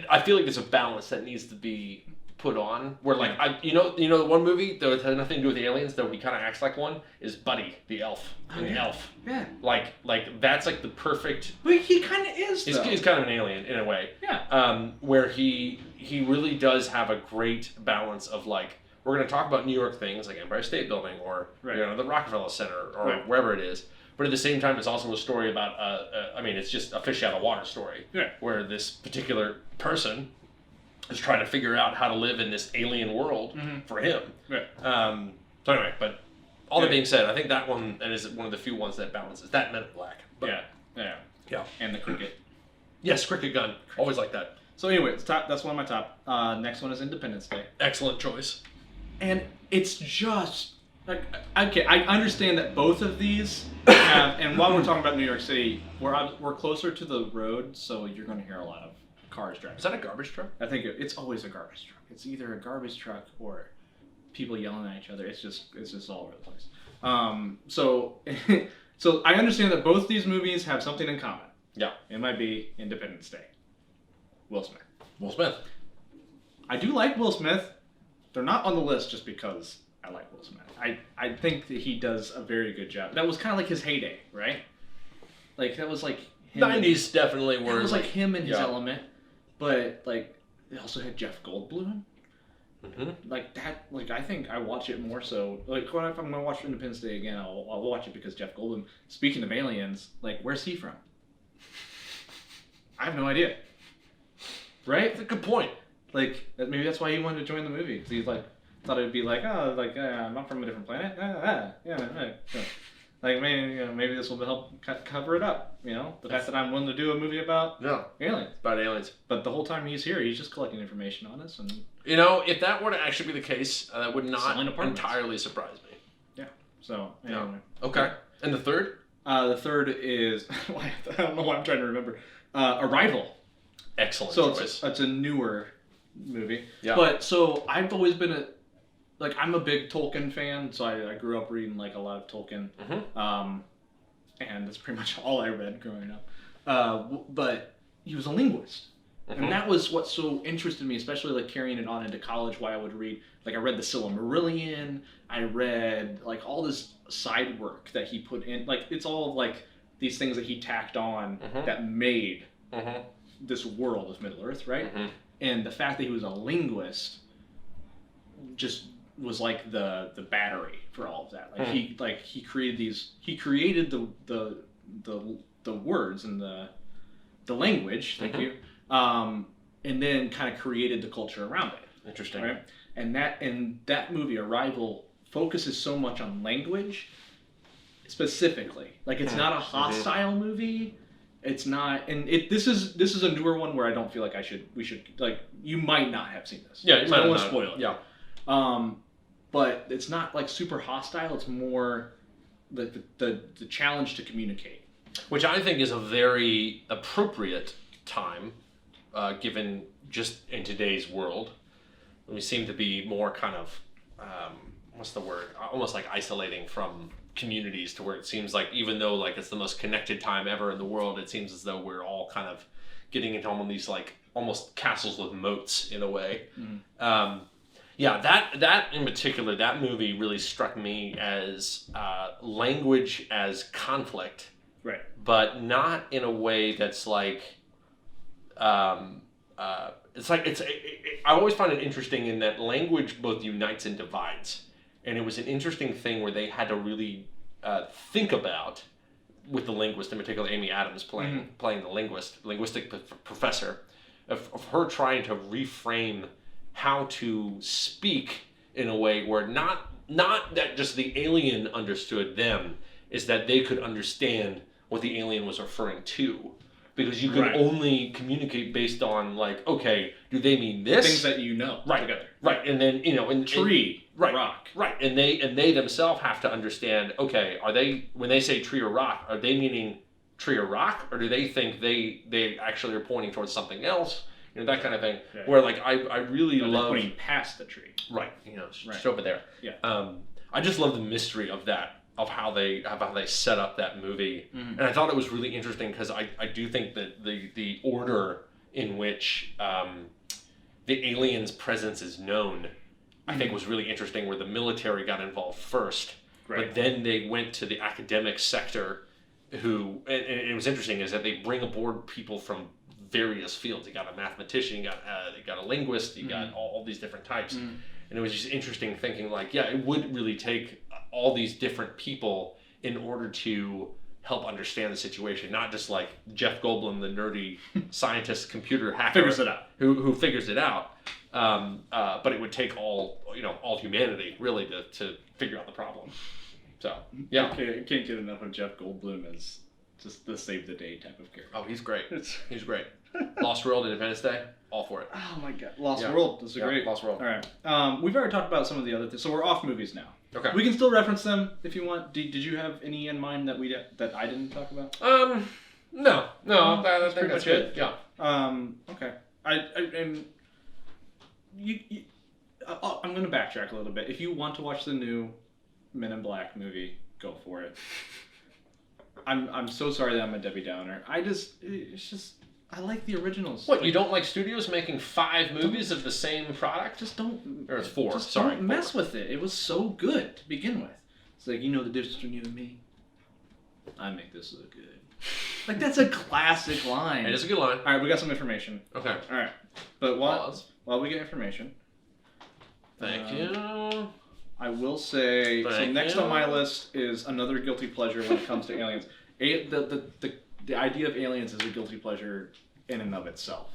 Speaker 2: I feel like there's a balance that needs to be put on. Where the one movie that has nothing to do with the aliens, though he kind of acts like one, is Buddy the Elf in the Elf.
Speaker 1: Yeah.
Speaker 2: Like that's like the perfect.
Speaker 1: But he kind of is.
Speaker 2: He's kind of an alien in a way.
Speaker 1: Yeah.
Speaker 2: Where he really does have a great balance of like, we're going to talk about New York things like Empire State Building or the Rockefeller Center or wherever it is. But at the same time, it's also a story about, it's just a fish out of water story.
Speaker 1: Yeah.
Speaker 2: Where this particular person is trying to figure out how to live in this alien world for him.
Speaker 1: Yeah.
Speaker 2: So anyway, but all that being said, I think that one is one of the few ones that balances. That Men in Black. But,
Speaker 1: yeah. And the cricket.
Speaker 2: Yes, cricket gun. Always like that.
Speaker 1: So anyway, that's one of my top. Next one is Independence Day.
Speaker 2: Excellent choice.
Speaker 1: And it's just... Okay, I understand that both of these have, and while we're talking about New York City, we're closer to the road, so you're going to hear a lot of cars driving.
Speaker 2: Is that a garbage truck?
Speaker 1: I think it's always a garbage truck. It's either a garbage truck or people yelling at each other. It's just all over the place. So I understand that both these movies have something in common.
Speaker 2: Yeah.
Speaker 1: It might be Independence Day. Will Smith.
Speaker 2: Will Smith.
Speaker 1: I do like Will Smith. They're not on the list just because I like Will Smith. I think that he does a very good job. That was kind of like his heyday, right? Like, that was like him.
Speaker 2: 90s definitely were.
Speaker 1: It was like him in his element. But, like, they also had Jeff Goldblum.
Speaker 2: Mm-hmm.
Speaker 1: Like, that, like, I think I watch it more so. Like, if I'm going to watch Independence Day again, I'll watch it because Jeff Goldblum. Speaking of aliens, like, where's he from? I have no idea. Right?
Speaker 2: That's a good point.
Speaker 1: Like, maybe that's why he wanted to join the movie. Because he's like, thought it'd be like, I'm not from a different planet. Like, maybe this will help cover it up. The fact that I'm willing to do a movie about aliens.
Speaker 2: About aliens.
Speaker 1: But the whole time he's here, he's just collecting information on us. And
Speaker 2: if that were to actually be the case, that would not entirely surprise me.
Speaker 1: Yeah. So, anyway.
Speaker 2: Okay. And the third?
Speaker 1: The third is, I don't know why I'm trying to remember. Arrival.
Speaker 2: Excellent
Speaker 1: choice. So it's a newer movie.
Speaker 2: Yeah.
Speaker 1: But, so I've always been I'm a big Tolkien fan, so I grew up reading like a lot of Tolkien, and that's pretty much all I read growing up. But he was a linguist, and that was what so interested me, especially like carrying it on into college. Why I would read, like I read the Silmarillion, I read like all this side work that he put in, like it's all like these things that he tacked on that made this world of Middle Earth, right? And the fact that he was a linguist just was like the battery for all of that. Like he created the words and the language, thank you, and then kind of created the culture around it.
Speaker 2: Interesting.
Speaker 1: Right? And that movie Arrival focuses so much on language specifically. Like it's not a hostile movie. It's not, and this is a newer one where I don't feel like we should like, you might not have seen this.
Speaker 2: Yeah, you might
Speaker 1: not. I don't
Speaker 2: want
Speaker 1: want to spoil it.
Speaker 2: Yeah.
Speaker 1: But it's not like super hostile. It's more the challenge to communicate,
Speaker 2: which I think is a very appropriate time, given just in today's world, we seem to be more kind of what's the word? Almost like isolating from communities, to where it seems like even though like it's the most connected time ever in the world, it seems as though we're all kind of getting into all these like almost castles with moats in a way. Yeah, that in particular, that movie really struck me as language as conflict,
Speaker 1: right?
Speaker 2: But not in a way that's like, it's like I always find it interesting in that language both unites and divides, and it was an interesting thing where they had to really think about, with the linguist in particular, Amy Adams playing the linguistic professor, of her trying to reframe how to speak in a way where not that just the alien understood them, is that they could understand what the alien was referring to, because you could only communicate based on like, okay, do they mean this?
Speaker 1: Things that you know together.
Speaker 2: Right, and then
Speaker 1: tree, rock.
Speaker 2: Right, and they themselves have to understand, okay, are they, when they say tree or rock, are they meaning tree or rock, or do they think they actually are pointing towards something else? You know, that kind of thing.
Speaker 1: Yeah.
Speaker 2: Where like I really love
Speaker 1: pointing past the tree.
Speaker 2: Right. You know, just
Speaker 1: Right.
Speaker 2: over there.
Speaker 1: Yeah.
Speaker 2: I just love the mystery of that, of how they set up that movie, and I thought it was really interesting because I do think that the order in which the aliens' presence is known, I think was really interesting. Where the military got involved first,
Speaker 1: Right.
Speaker 2: but then they went to the academic sector, who and it was interesting is that they bring aboard people from various fields. You got a mathematician, you got a linguist, you got all these different types. And it was just interesting thinking like, yeah, it would really take all these different people in order to help understand the situation, not just like Jeff Goldblum, the nerdy scientist, computer hacker,
Speaker 1: Figures it out.
Speaker 2: who figures it out. But it would take all humanity really to figure out the problem. So yeah,
Speaker 1: I can't get enough of Jeff Goldblum as just the save the day type of character.
Speaker 2: Oh, he's great. He's great. Lost World, Independence Day, all for it.
Speaker 1: Oh my god, Lost World. This is great.
Speaker 2: Lost World.
Speaker 1: All right. We've already talked about some of the other things, so we're off movies now.
Speaker 2: Okay.
Speaker 1: We can still reference them if you want. Did you have any in mind that I didn't talk about?
Speaker 2: No. I think
Speaker 1: pretty
Speaker 2: that's
Speaker 1: much
Speaker 2: good. Yeah.
Speaker 1: Okay. I'm going to backtrack a little bit. If you want to watch the new Men in Black movie, go for it. I'm so sorry that I'm a Debbie Downer. I like the originals.
Speaker 2: What, you don't like studios making 5 movies of the same product?
Speaker 1: Just don't.
Speaker 2: Or it's 4.
Speaker 1: Just
Speaker 2: Sorry.
Speaker 1: don't mess with it. It was so good to begin with. It's like, you know the difference between you and me? I make this look good. Like, that's a classic line.
Speaker 2: It is a good line.
Speaker 1: All right, we got some information.
Speaker 2: Okay.
Speaker 1: All right. But while we get information.
Speaker 2: Thank you.
Speaker 1: I will say, next on my list is another guilty pleasure when it comes to aliens. The idea of aliens is a guilty pleasure in and of itself.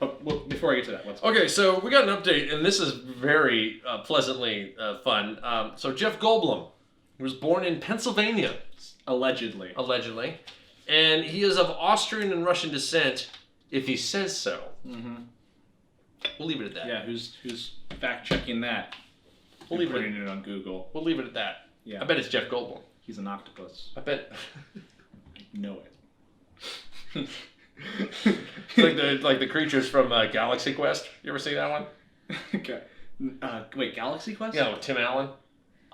Speaker 1: But before I get to that, let's go.
Speaker 2: Okay, so we got an update, and this is very pleasantly fun. So Jeff Goldblum, he was born in Pennsylvania.
Speaker 1: Allegedly.
Speaker 2: And he is of Austrian and Russian descent, if he says so.
Speaker 1: Mm-hmm.
Speaker 2: We'll leave it at that.
Speaker 1: Yeah, who's fact checking that?
Speaker 2: We'll leave
Speaker 1: putting it on Google.
Speaker 2: We'll leave it at that.
Speaker 1: Yeah.
Speaker 2: I bet it's Jeff Goldblum.
Speaker 1: He's an octopus.
Speaker 2: I bet.
Speaker 1: I know it.
Speaker 2: It's like the creatures from Galaxy Quest. You ever see that one?
Speaker 1: Okay. Wait, Galaxy Quest?
Speaker 2: Yeah, with Tim Allen.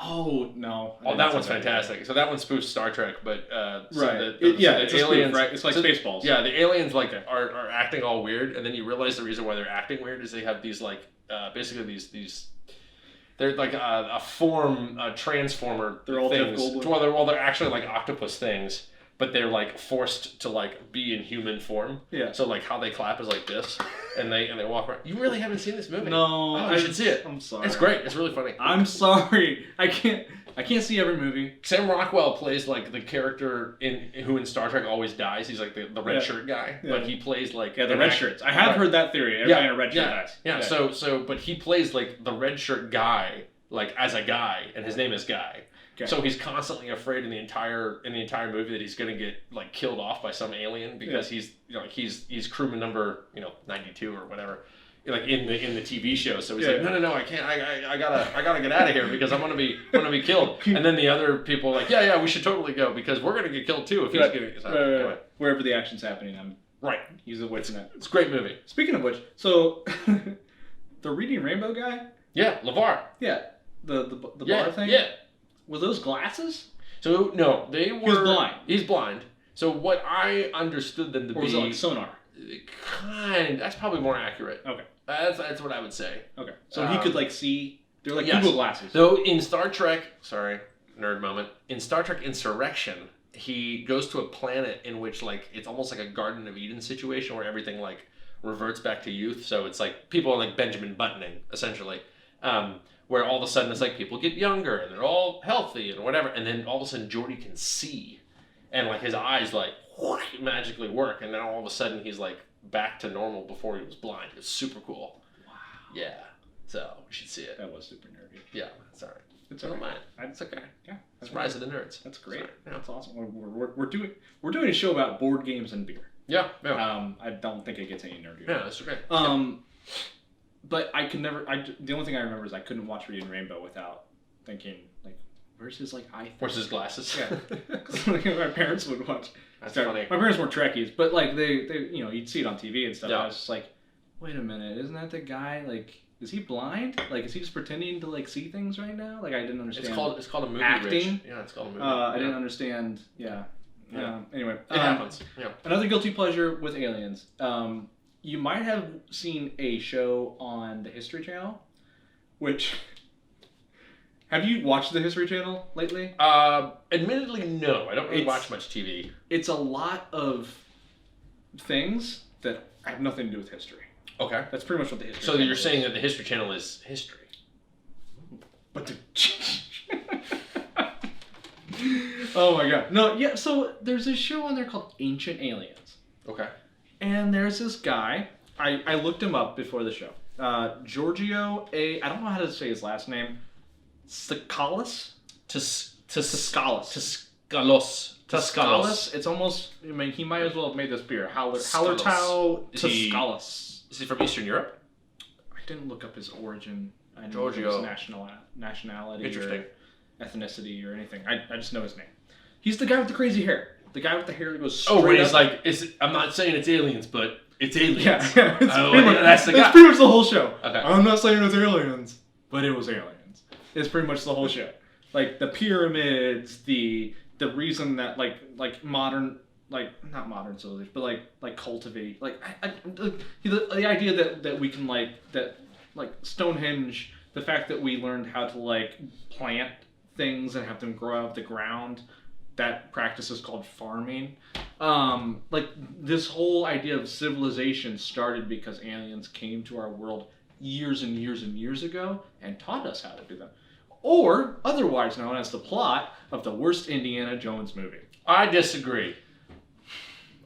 Speaker 1: Oh no!
Speaker 2: Oh, that one's fantastic. So that one spoofs Star Trek, but
Speaker 1: right.
Speaker 2: It's
Speaker 1: aliens, right? It's like Spaceballs.
Speaker 2: Yeah, the aliens are acting all weird, and then you realize the reason why they're acting weird is they have these basically these. They're like a transformer.
Speaker 1: They're all
Speaker 2: things.
Speaker 1: Jeff Goldblum.
Speaker 2: Well, they're actually like octopus things, but they're like forced to like be in human form.
Speaker 1: Yeah.
Speaker 2: So like how they clap is like this, and they walk around. You really haven't seen this movie?
Speaker 1: No.
Speaker 2: You should see it.
Speaker 1: I'm sorry.
Speaker 2: It's great. It's really funny.
Speaker 1: I'm sorry. I can't see every movie.
Speaker 2: Sam Rockwell plays like the character who in Star Trek always dies. He's like the red shirt guy, but he plays like
Speaker 1: the red shirts. I have heard that theory. Everybody in a red shirt dies.
Speaker 2: Yeah. So but he plays like the red shirt guy, like as a guy, and his name is Guy. Okay. So he's constantly afraid in the entire movie that he's gonna get like killed off by some alien because he's he's crewman number 92 or whatever. Like in the TV show, so he's like, no, I can't, I gotta get out of here because I'm gonna be killed. And then the other people are like, yeah, we should totally go because we're gonna get killed too if he's getting. Anyway.
Speaker 1: Wherever the action's happening,
Speaker 2: right.
Speaker 1: He's a witch in it.
Speaker 2: It's a great movie.
Speaker 1: Speaking of which, so the Reading Rainbow guy.
Speaker 2: Yeah, LeVar.
Speaker 1: Yeah, the bar thing.
Speaker 2: Yeah.
Speaker 1: Were those glasses?
Speaker 2: So no, they were.
Speaker 1: He's blind.
Speaker 2: He's blind. So what I understood them to be.
Speaker 1: Or was it like sonar?
Speaker 2: That's probably more accurate.
Speaker 1: Okay.
Speaker 2: That's what I would say.
Speaker 1: Okay. So he could like see. They're like Google glasses.
Speaker 2: So in Star Trek, sorry, nerd moment. In Star Trek Insurrection, he goes to a planet in which like it's almost like a Garden of Eden situation where everything like reverts back to youth. So it's like people are like Benjamin Buttoning essentially, where all of a sudden it's like people get younger and they're all healthy and whatever, and then all of a sudden Geordi can see, and like his eyes like magically work, and then all of a sudden he's like back to normal before he was blind. It's super cool.
Speaker 1: Wow.
Speaker 2: Yeah. So we should see it.
Speaker 1: That was super nerdy.
Speaker 2: Yeah, it's alright.
Speaker 1: It's
Speaker 2: all right.
Speaker 1: It's okay. Yeah.
Speaker 2: That's Rise of the Nerds.
Speaker 1: That's great.
Speaker 2: Yeah.
Speaker 1: That's awesome. We're doing a show about board games and beer.
Speaker 2: Yeah.
Speaker 1: I don't think it gets any nerdier.
Speaker 2: Yeah, that's okay.
Speaker 1: But I could never. The only thing I remember is I couldn't watch Reading Rainbow without thinking like, where's his like eye?
Speaker 2: Where's his glasses?
Speaker 1: Yeah. Because my parents would watch.
Speaker 2: That's funny.
Speaker 1: My parents weren't Trekkies, but like they you'd see it on TV and stuff.
Speaker 2: Yeah.
Speaker 1: And I was just like, wait a minute, isn't that the guy? Like, is he blind? Like, is he just pretending to like see things right now? Like, I didn't understand.
Speaker 2: It's called a movie.
Speaker 1: Acting.
Speaker 2: Rich. Yeah, it's called a movie.
Speaker 1: I didn't understand. Yeah. Anyway,
Speaker 2: it happens. Yeah.
Speaker 1: Another guilty pleasure with aliens. You might have seen a show on the History Channel, which. Have you watched the History Channel lately?
Speaker 2: Admittedly, no. I don't really watch much TV.
Speaker 1: It's a lot of things that have nothing to do with history.
Speaker 2: Okay.
Speaker 1: That's pretty much what the History
Speaker 2: So
Speaker 1: Channel
Speaker 2: you're
Speaker 1: is.
Speaker 2: saying that the History Channel is history.
Speaker 1: But oh my god. No, yeah, so there's this show on there called Ancient Aliens.
Speaker 2: Okay.
Speaker 1: And there's this guy. I looked him up before the show. Giorgio I don't know how to say his last name. Tsoukalos?
Speaker 2: Tsoukalos.
Speaker 1: It's almost, I mean, he might as well have made this beer. Hallertau Galaxica.
Speaker 2: Is he from Eastern Europe?
Speaker 1: I didn't look up his origin. I didn't
Speaker 2: Giorgio.
Speaker 1: look up his nationality
Speaker 2: Interesting.
Speaker 1: or ethnicity or anything. I just know his name. He's the guy with the crazy hair. The guy with the hair that goes straight
Speaker 2: when
Speaker 1: up.
Speaker 2: he's like, I'm not saying it's aliens, but it's aliens.
Speaker 1: Yeah,
Speaker 2: That's the guy.
Speaker 1: That's pretty much the whole show.
Speaker 2: Okay.
Speaker 1: I'm not saying it's aliens, but it was aliens. It's pretty much the whole show. Like the pyramids, the reason that like modern, like not modern civilization, but like cultivate, like the idea that we can like Stonehenge, the fact that we learned how to like plant things and have them grow out of the ground. That practice is called farming. Like this whole idea of civilization started because aliens came to our world years and years and years ago and taught us how to do them. Or otherwise known as the plot of the worst Indiana Jones movie.
Speaker 2: I disagree.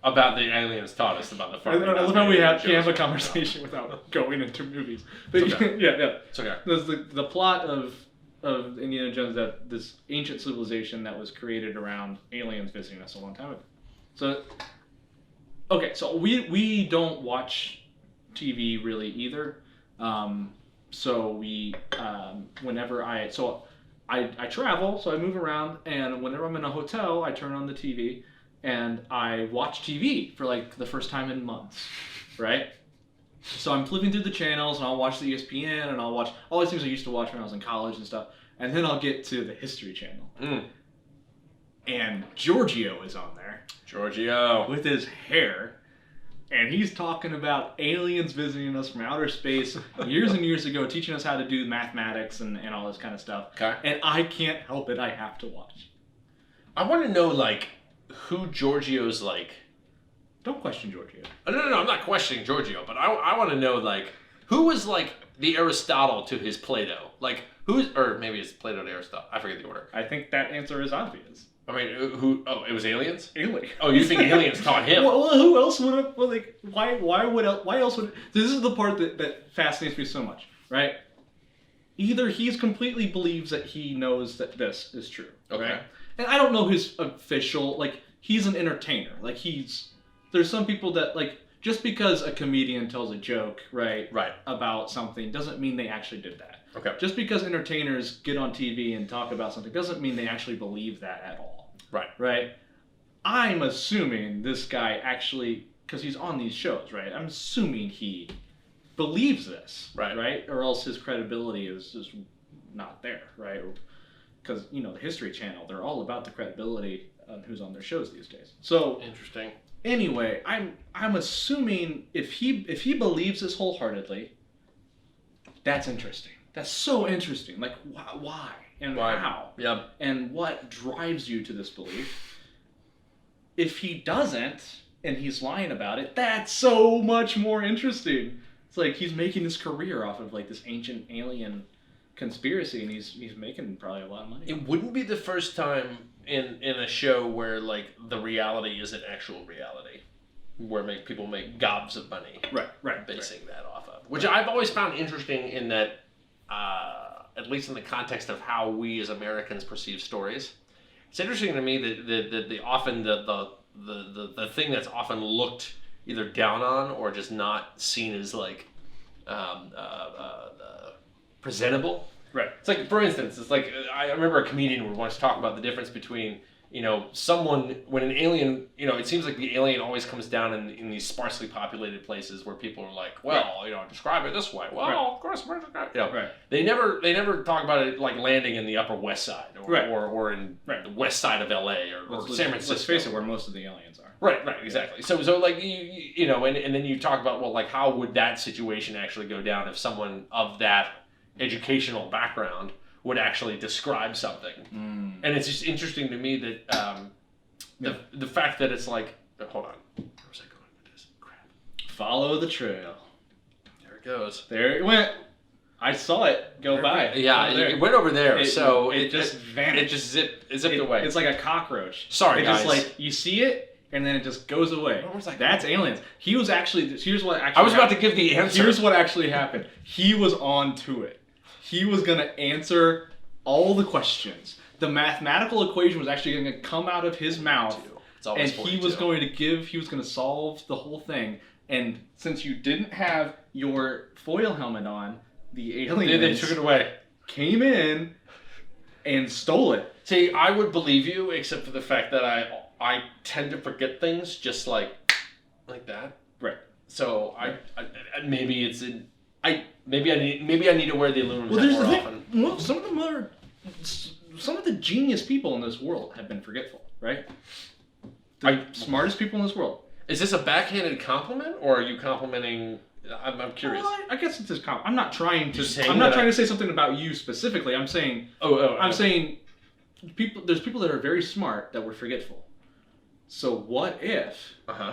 Speaker 2: About the aliens taught us about the farming.
Speaker 1: I love how we have a conversation without going into movies. But
Speaker 2: okay.
Speaker 1: yeah.
Speaker 2: It's okay.
Speaker 1: There's the plot of Indiana Jones, that this ancient civilization that was created around aliens visiting us a long time ago. So, okay, so we don't watch TV really either. So we whenever I travel, so I move around, and whenever I'm in a hotel, I turn on the TV and I watch TV for like the first time in months, right? So I'm flipping through the channels, and I'll watch the ESPN, and I'll watch all these things I used to watch when I was in college and stuff, and then I'll get to the History Channel. And Giorgio is on there.
Speaker 2: Giorgio.
Speaker 1: With his hair. And he's talking about aliens visiting us from outer space years and years ago, teaching us how to do mathematics and all this kind of stuff.
Speaker 2: Okay.
Speaker 1: And I can't help it. I have to watch.
Speaker 2: I want to know, like, who Giorgio's, like...
Speaker 1: Don't question Giorgio.
Speaker 2: No, I'm not questioning Giorgio, but I want to know, like, who was, like, the Aristotle to his Plato? Like, or maybe it's Plato to Aristotle. I forget the order.
Speaker 1: I think that answer is obvious.
Speaker 2: I mean, who? Oh, it was aliens?
Speaker 1: Alien.
Speaker 2: Oh, you think aliens taught him?
Speaker 1: Well, who else would have? Well, like, why else would? This is the part that fascinates me so much, right? Either he's completely believes that he knows that this is true,
Speaker 2: okay,
Speaker 1: right? And I don't know his official, like, he's an entertainer, like there's some people that, like, just because a comedian tells a joke, right, about something doesn't mean they actually did that.
Speaker 2: Okay.
Speaker 1: Just because entertainers get on TV and talk about something doesn't mean they actually believe that at all.
Speaker 2: Right.
Speaker 1: Right? I'm assuming this guy actually, because he's on these shows, right? I'm assuming he believes this, right? Or else his credibility is just not there, right? Because, the History Channel, they're all about the credibility of who's on their shows these days. So
Speaker 2: interesting.
Speaker 1: Anyway, I'm assuming if he believes this wholeheartedly, that's interesting. That's so interesting. Like, why? And how?
Speaker 2: Yeah.
Speaker 1: And what drives you to this belief? If he doesn't, and he's lying about it, that's so much more interesting. It's like he's making his career off of, like, this ancient alien conspiracy, and he's making probably a lot of money.
Speaker 2: It wouldn't be the first time in a show where, like, the reality isn't actual reality, where people make gobs of money, basing that off of. Which I've always found interesting in that, at least in the context of how we as Americans perceive stories. It's interesting to me that the thing that's often looked either down on or just not seen as, like, presentable.
Speaker 1: Right.
Speaker 2: It's like, for instance, it's like, I remember a comedian would once talk about the difference between someone, when an alien, it seems like the alien always comes down in these sparsely populated places where people are like, well, describe it this way. Well, of course,
Speaker 1: right.
Speaker 2: They never talk about it like landing in the Upper West Side or in the West Side of LA or San Francisco.
Speaker 1: Let's face it, where most of the aliens are.
Speaker 2: Right, exactly. So like and then you talk about, well, like, how would that situation actually go down if someone of that educational background would actually describe something. And it's just interesting to me that the fact that it's like, hold on, where was I going with this? Crap.
Speaker 1: Follow the trail.
Speaker 2: There it goes.
Speaker 1: There it went. I saw it go by.
Speaker 2: Yeah, it went over there.
Speaker 1: It just vanished.
Speaker 2: It just zipped away.
Speaker 1: It's like a cockroach.
Speaker 2: Sorry, guys.
Speaker 1: Just like, you see it, and then it just goes away.
Speaker 2: Where was I going?
Speaker 1: That's aliens. He was actually, here's what actually
Speaker 2: I was about to give the answer.
Speaker 1: Here's what actually happened. He was on to it. He was going to answer all the questions. The mathematical equation was actually going to come out of his mouth, and he was going to solve the whole thing. And since you didn't have your foil helmet on, the aliens
Speaker 2: they took it away.
Speaker 1: Came in and stole it.
Speaker 2: See, I would believe you, except for the fact that I tend to forget things just like that.
Speaker 1: Right.
Speaker 2: So I maybe it's in. Maybe I need to wear the aluminum hat more often.
Speaker 1: Well, some of the genius people in this world have been forgetful, right? The smartest people in this world.
Speaker 2: Is this a backhanded compliment, or are you complimenting? I'm curious.
Speaker 1: Well, I guess it's just compliment. I'm not trying to say something about you specifically. I'm saying. I'm saying there's people that are very smart that were forgetful. So what if?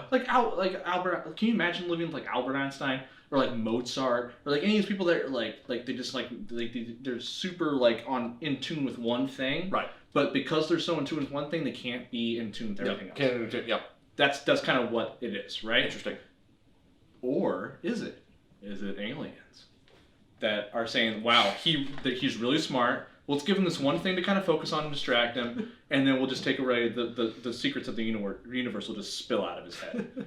Speaker 1: Like Albert? Can you imagine living with like Albert Einstein? Or like Mozart, or like any of these people that are like they just they're super like in tune with one thing,
Speaker 2: right?
Speaker 1: But because they're so in tune with one thing, they can't be in tune with everything else.
Speaker 2: Yep.
Speaker 1: That's kind of what it is, right?
Speaker 2: Interesting.
Speaker 1: Or is it aliens that are saying, "Wow, he's really smart. Let's give him this one thing to kind of focus on and distract him, and then we'll just take away the secrets of the universe will just spill out of his head."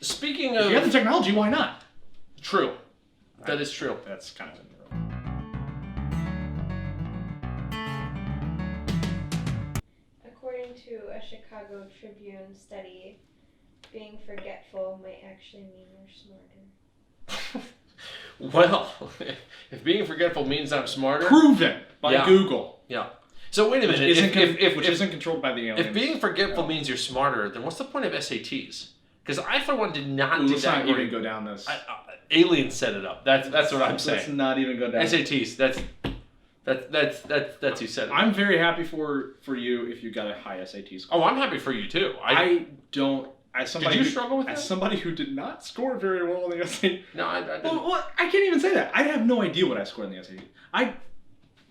Speaker 2: Speaking of...
Speaker 1: If you have the technology, why not?
Speaker 2: True. That is true.
Speaker 1: That's kind of in the room.
Speaker 3: According to a Chicago Tribune study, being forgetful might actually mean you're smarter.
Speaker 2: Well, if being forgetful means I'm smarter...
Speaker 1: Proven by Google.
Speaker 2: Yeah. So wait a minute.
Speaker 1: Which isn't controlled by the aliens.
Speaker 2: If being forgetful means you're smarter, then what's the point of SATs? Because I, for one, did not do that.
Speaker 1: Let's not even go down this.
Speaker 2: Aliens set it up. That's what I'm saying.
Speaker 1: Let's not even go down.
Speaker 2: SATs. That's who said it.
Speaker 1: I'm very happy for you if you got a high SAT score.
Speaker 2: Oh, I'm happy for you too.
Speaker 1: I don't. Did
Speaker 2: you struggle with that?
Speaker 1: As somebody who did not score very well on the SAT.
Speaker 2: No, I didn't.
Speaker 1: Well, I can't even say that. I have no idea what I scored in the SAT.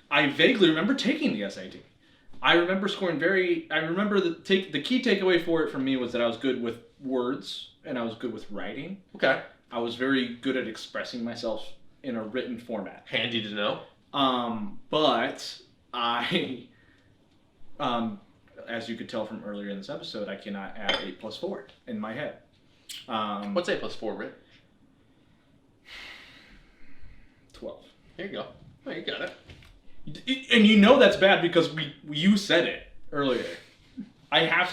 Speaker 1: I vaguely remember taking the SAT. I remember scoring I remember the key takeaway for it from me was that I was good with words and I was good with writing.
Speaker 2: Okay.
Speaker 1: I was very good at expressing myself in a written format.
Speaker 2: Handy to know.
Speaker 1: But I, as you could tell from earlier in this episode, I cannot add 8 plus 4 in my head.
Speaker 2: What's 8 plus 4, Rick?
Speaker 1: 12.
Speaker 2: Here you go. Oh, you got it.
Speaker 1: And you know that's bad because you said it earlier. I have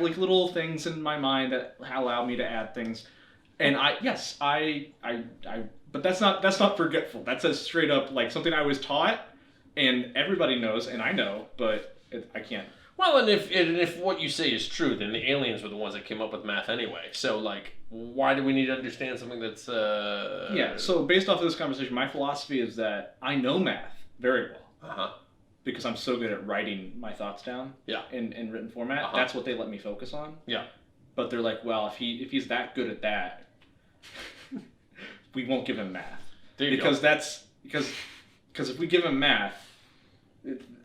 Speaker 1: like little things in my mind that allow me to add things, and but that's not forgetful. That's a straight up like something I was taught, and everybody knows, and I know, but I can't.
Speaker 2: Well, and if what you say is true, then the aliens were the ones that came up with math anyway. So, like, why do we need to understand something that's...
Speaker 1: Yeah, so based off of this conversation, my philosophy is that I know math very well. Because I'm so good at writing my thoughts down in written format. That's what they let me focus on. Yeah. But they're like, well, if he's that good at that, we won't give him math. Because if we give him math,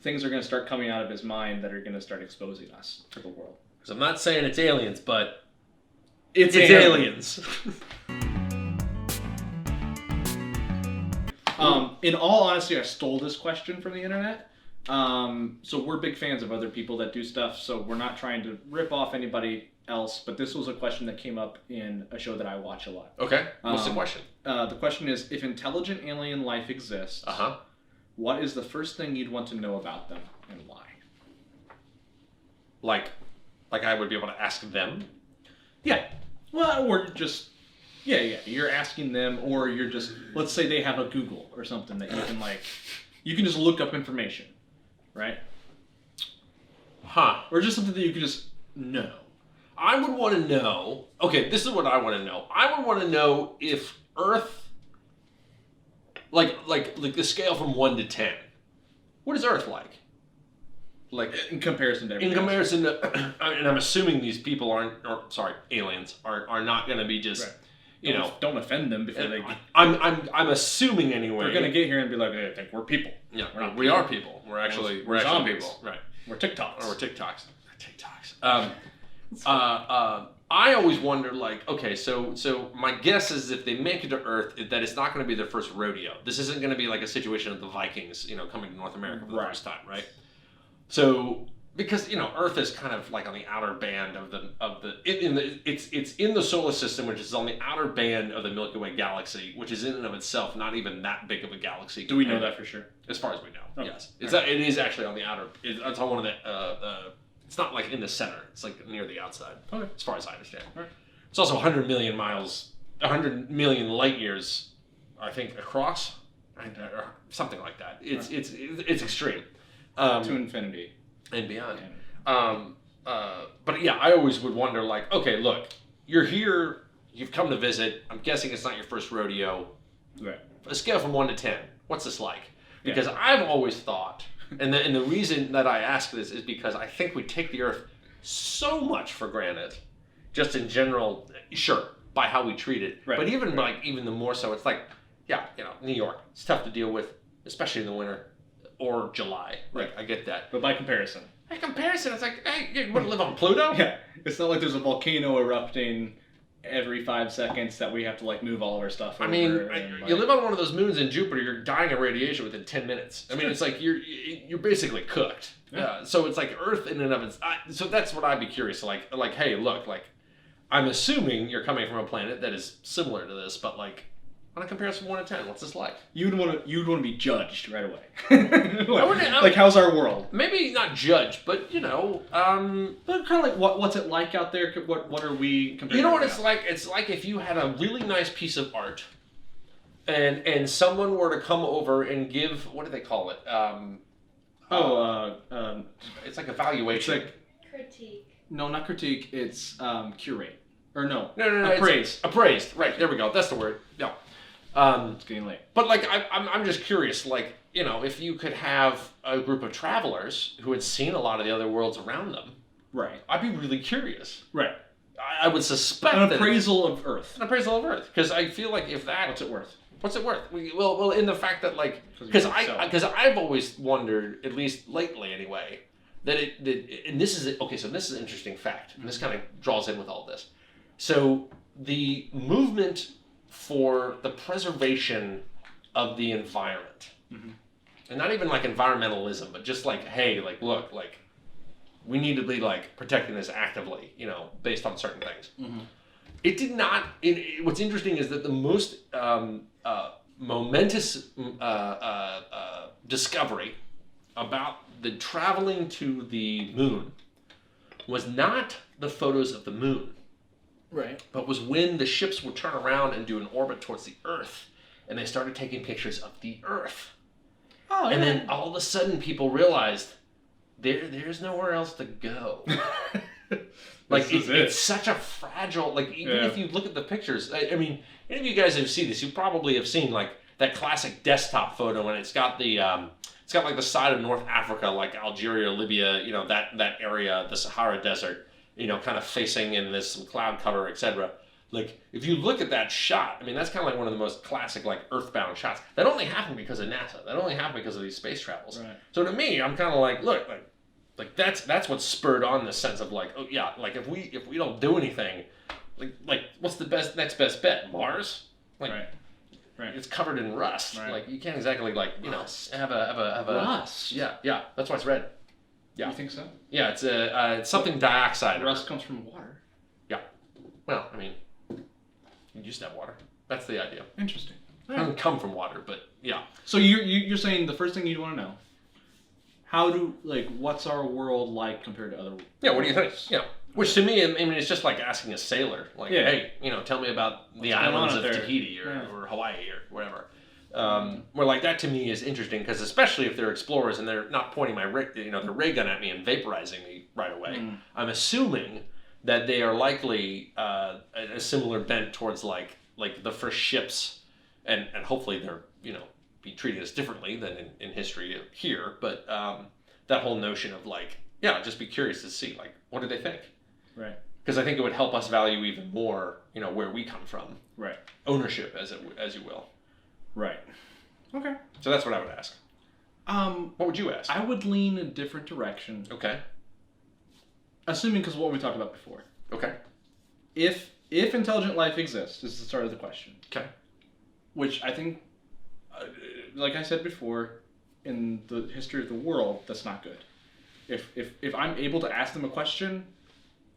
Speaker 1: things are going to start coming out of his mind that are going to start exposing us to the world.
Speaker 2: Because I'm not saying it's aliens, but it's aliens.
Speaker 1: In all honesty, I stole this question from the internet. So we're big fans of other people that do stuff, so we're not trying to rip off anybody else, but this was a question that came up in a show that I watch a lot.
Speaker 2: Okay. What's the question?
Speaker 1: The question is, if intelligent alien life exists, what is the first thing you'd want to know about them? and why?
Speaker 2: Like I would be able to ask them?
Speaker 1: Yeah. Well, or just, yeah, you're asking them, or you're just, let's say they have a Google or something that you can just look up information, right?
Speaker 2: Huh.
Speaker 1: Or just something that you can just know.
Speaker 2: I would want to know, okay, this is what I want to know. I would want to know if Earth, like the scale from 1 to 10, what is Earth like? Like
Speaker 1: in comparison to
Speaker 2: everything. In comparison to, and I'm assuming these people aliens are not going to be just, right.
Speaker 1: Don't offend them before they.
Speaker 2: I'm assuming anyway.
Speaker 1: They're going to get here and be like, hey, I think we're people.
Speaker 2: Yeah, we are people. We're actually people. Right.
Speaker 1: We're TikToks.
Speaker 2: Or we're TikToks. I always wonder, like, okay, so my guess is if they make it to Earth, that it's not going to be their first rodeo. This isn't going to be like a situation of the Vikings, coming to North America for the first time, right? So because Earth is kind of like on the outer band it's in the solar system, which is on the outer band of the Milky Way galaxy, which is in and of itself not even that big of a galaxy.
Speaker 1: Do we know that for sure?
Speaker 2: As far as we know,
Speaker 1: okay.
Speaker 2: Yes. It is actually on the outer. It's on one of the. It's not like in the center. It's like near the outside.
Speaker 1: Okay.
Speaker 2: As far as I understand.
Speaker 1: Right.
Speaker 2: It's also 100 million light years, I think, across, or something like that. It's extreme.
Speaker 1: To infinity.
Speaker 2: And beyond. But yeah, I always would wonder, like, okay, look, you're here, you've come to visit. I'm guessing it's not your first rodeo.
Speaker 1: Right.
Speaker 2: A scale from 1 to 10, what's this like? Because I've always thought, and the reason that I ask this is because I think we take the Earth so much for granted, just in general, sure, by how we treat it. Right. But even even the more so, it's like, New York, it's tough to deal with, especially in the winter. Or July.
Speaker 1: Right.
Speaker 2: I get that.
Speaker 1: But by comparison.
Speaker 2: It's like, hey, you want to live on Pluto?
Speaker 1: Yeah. It's not like there's a volcano erupting every 5 seconds that we have to, like, move all of our stuff over.
Speaker 2: You live on one of those moons in Jupiter, you're dying of radiation within 10 minutes. It's like you're basically cooked. Yeah. So it's like Earth in and of itself. So that's what I'd be curious. Like, hey, look, like, I'm assuming you're coming from a planet that is similar to this, but, like, on a comparison from 1 to 10, what's this like?
Speaker 1: You'd want to be judged right away. like, how's our world?
Speaker 2: Maybe not judged, but
Speaker 1: but kind of like what's it like out there? What are we comparing?
Speaker 2: You know what it's like? It's like if you had a really nice piece of art, and someone were to come over and give, what do they call it? It's like evaluation.
Speaker 1: It's like
Speaker 3: critique.
Speaker 1: No, not critique. It's curate. Or no.
Speaker 2: No.
Speaker 1: Appraised.
Speaker 2: Appraised. Right. There we go. That's the word. Yeah.
Speaker 1: It's getting late.
Speaker 2: But like, I'm just curious. Like, if you could have a group of travelers who had seen a lot of the other worlds around them,
Speaker 1: right?
Speaker 2: I'd be really curious.
Speaker 1: Right.
Speaker 2: I would suspect
Speaker 1: an appraisal of Earth.
Speaker 2: An appraisal of Earth, because I feel like if that,
Speaker 1: what's it worth?
Speaker 2: What's it worth? Well, in the fact that because I've always wondered, at least lately anyway, and this is okay. So this is an interesting fact, and this kind of draws in with all this. So the movement for the preservation of the environment, and not even like environmentalism, but just like, hey, like, look, like, we need to be like protecting this actively, based on certain things. It did not. What's interesting is that the most momentous discovery about the traveling to the moon was not the photos of the moon.
Speaker 1: Right.
Speaker 2: But was when the ships would turn around and do an orbit towards the Earth, and they started taking pictures of the Earth. Oh, and then all of a sudden people realized there's nowhere else to go. Like, it's such a fragile, like, even if you look at the pictures, I mean, any of you guys who see this, you probably have seen, like, that classic desktop photo, and it's got the, like, the side of North Africa, like Algeria, Libya, that area, the Sahara Desert, kind of facing in this some cloud cover, etc. Like, if you look at that shot, I mean, that's kind of like one of the most classic, like, earthbound shots. That only happened because of NASA. That only happened because of these space travels. Right. So to me, I'm kind of like, look, like that's what spurred on this sense of like, oh yeah, like if we don't do anything, like what's the next best bet? Mars? Like, right. It's covered in rust. Right. Like, you can't exactly have a
Speaker 1: rust.
Speaker 2: Yeah. That's why it's red. Yeah.
Speaker 1: You think so?
Speaker 2: Yeah, it's something dioxide.
Speaker 1: Rust comes from water.
Speaker 2: Yeah. Well, I mean, you used to have water. That's the idea.
Speaker 1: Interesting.
Speaker 2: It doesn't come from water, but yeah.
Speaker 1: So you're saying the first thing you'd want to know, what's our world like compared to other worlds?
Speaker 2: Yeah, what do you think? Yeah. Which to me, I mean, it's just like asking a sailor, like,
Speaker 1: Yeah.
Speaker 2: hey, tell me about the
Speaker 1: What's going
Speaker 2: islands
Speaker 1: on
Speaker 2: of
Speaker 1: up there?
Speaker 2: Tahiti
Speaker 1: Yeah.
Speaker 2: or Hawaii or whatever. Where like that to me is interesting because especially if they're explorers and they're not pointing their ray gun at me and vaporizing me right away, I'm assuming that they are likely a similar bent towards like the first ships, and hopefully they're be treating us differently than in history here, but that whole notion of like just be curious to see like what do they think,
Speaker 1: Right.
Speaker 2: because I think it would help us value even more where we come from,
Speaker 1: Right.
Speaker 2: ownership as you will.
Speaker 1: Right. Okay.
Speaker 2: So that's what I would ask. What would you ask?
Speaker 1: I would lean a different direction.
Speaker 2: Okay.
Speaker 1: Assuming, because what we talked about before.
Speaker 2: Okay.
Speaker 1: If intelligent life exists, this is the start of the question.
Speaker 2: Okay.
Speaker 1: Which I think, like I said before, in the history of the world, that's not good. If I'm able to ask them a question,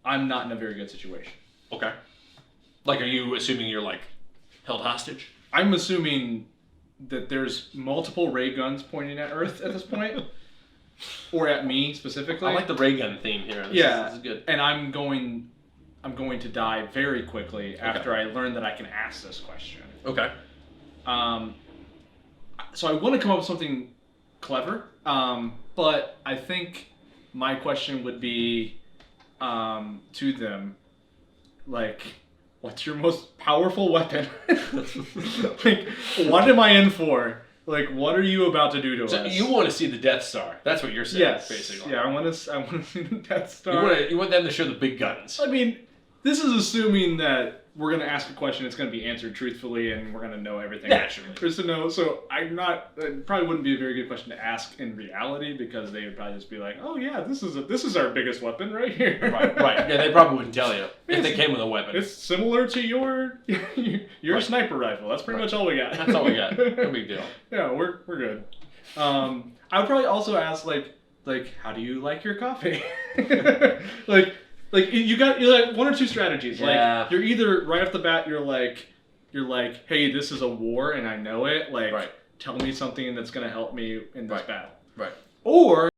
Speaker 1: I'm not in a very good situation.
Speaker 2: Okay. Like, are you assuming you're like held hostage?
Speaker 1: I'm assuming that there's multiple ray guns pointing at Earth at this point, or at me specifically.
Speaker 2: I like the ray gun theme here. This is good.
Speaker 1: And I'm going to die very quickly after I learn that I can ask this question.
Speaker 2: Okay.
Speaker 1: So I want to come up with something clever, but I think my question would be to them, like, what's your most powerful weapon? Like, what am I in for? Like, what are you about to do to
Speaker 2: So
Speaker 1: us?
Speaker 2: you want to see the Death Star? That's what you're saying,
Speaker 1: Yes.
Speaker 2: basically.
Speaker 1: Yeah, I want to see the Death Star.
Speaker 2: You want them to show the big guns.
Speaker 1: I mean, this is assuming that we're going to ask a question, it's going to be answered truthfully, and we're going to know everything.
Speaker 2: Naturally.
Speaker 1: There's to know. So it probably wouldn't be a very good question to ask in reality, because they would probably just be like, "Oh yeah, this is our biggest weapon right here."
Speaker 2: Right. Yeah, they probably wouldn't tell you if they came with a weapon.
Speaker 1: It's similar to your sniper rifle. That's pretty much all we got.
Speaker 2: That's all we got. No big deal.
Speaker 1: Yeah, we're good. I would probably also ask like how do you like your coffee? Like you got one or two strategies.
Speaker 2: Yeah.
Speaker 1: Like you're either right off the bat you're like, hey, this is a war and I know it. Like, tell me something that's gonna help me in this battle.
Speaker 2: Right.
Speaker 1: Or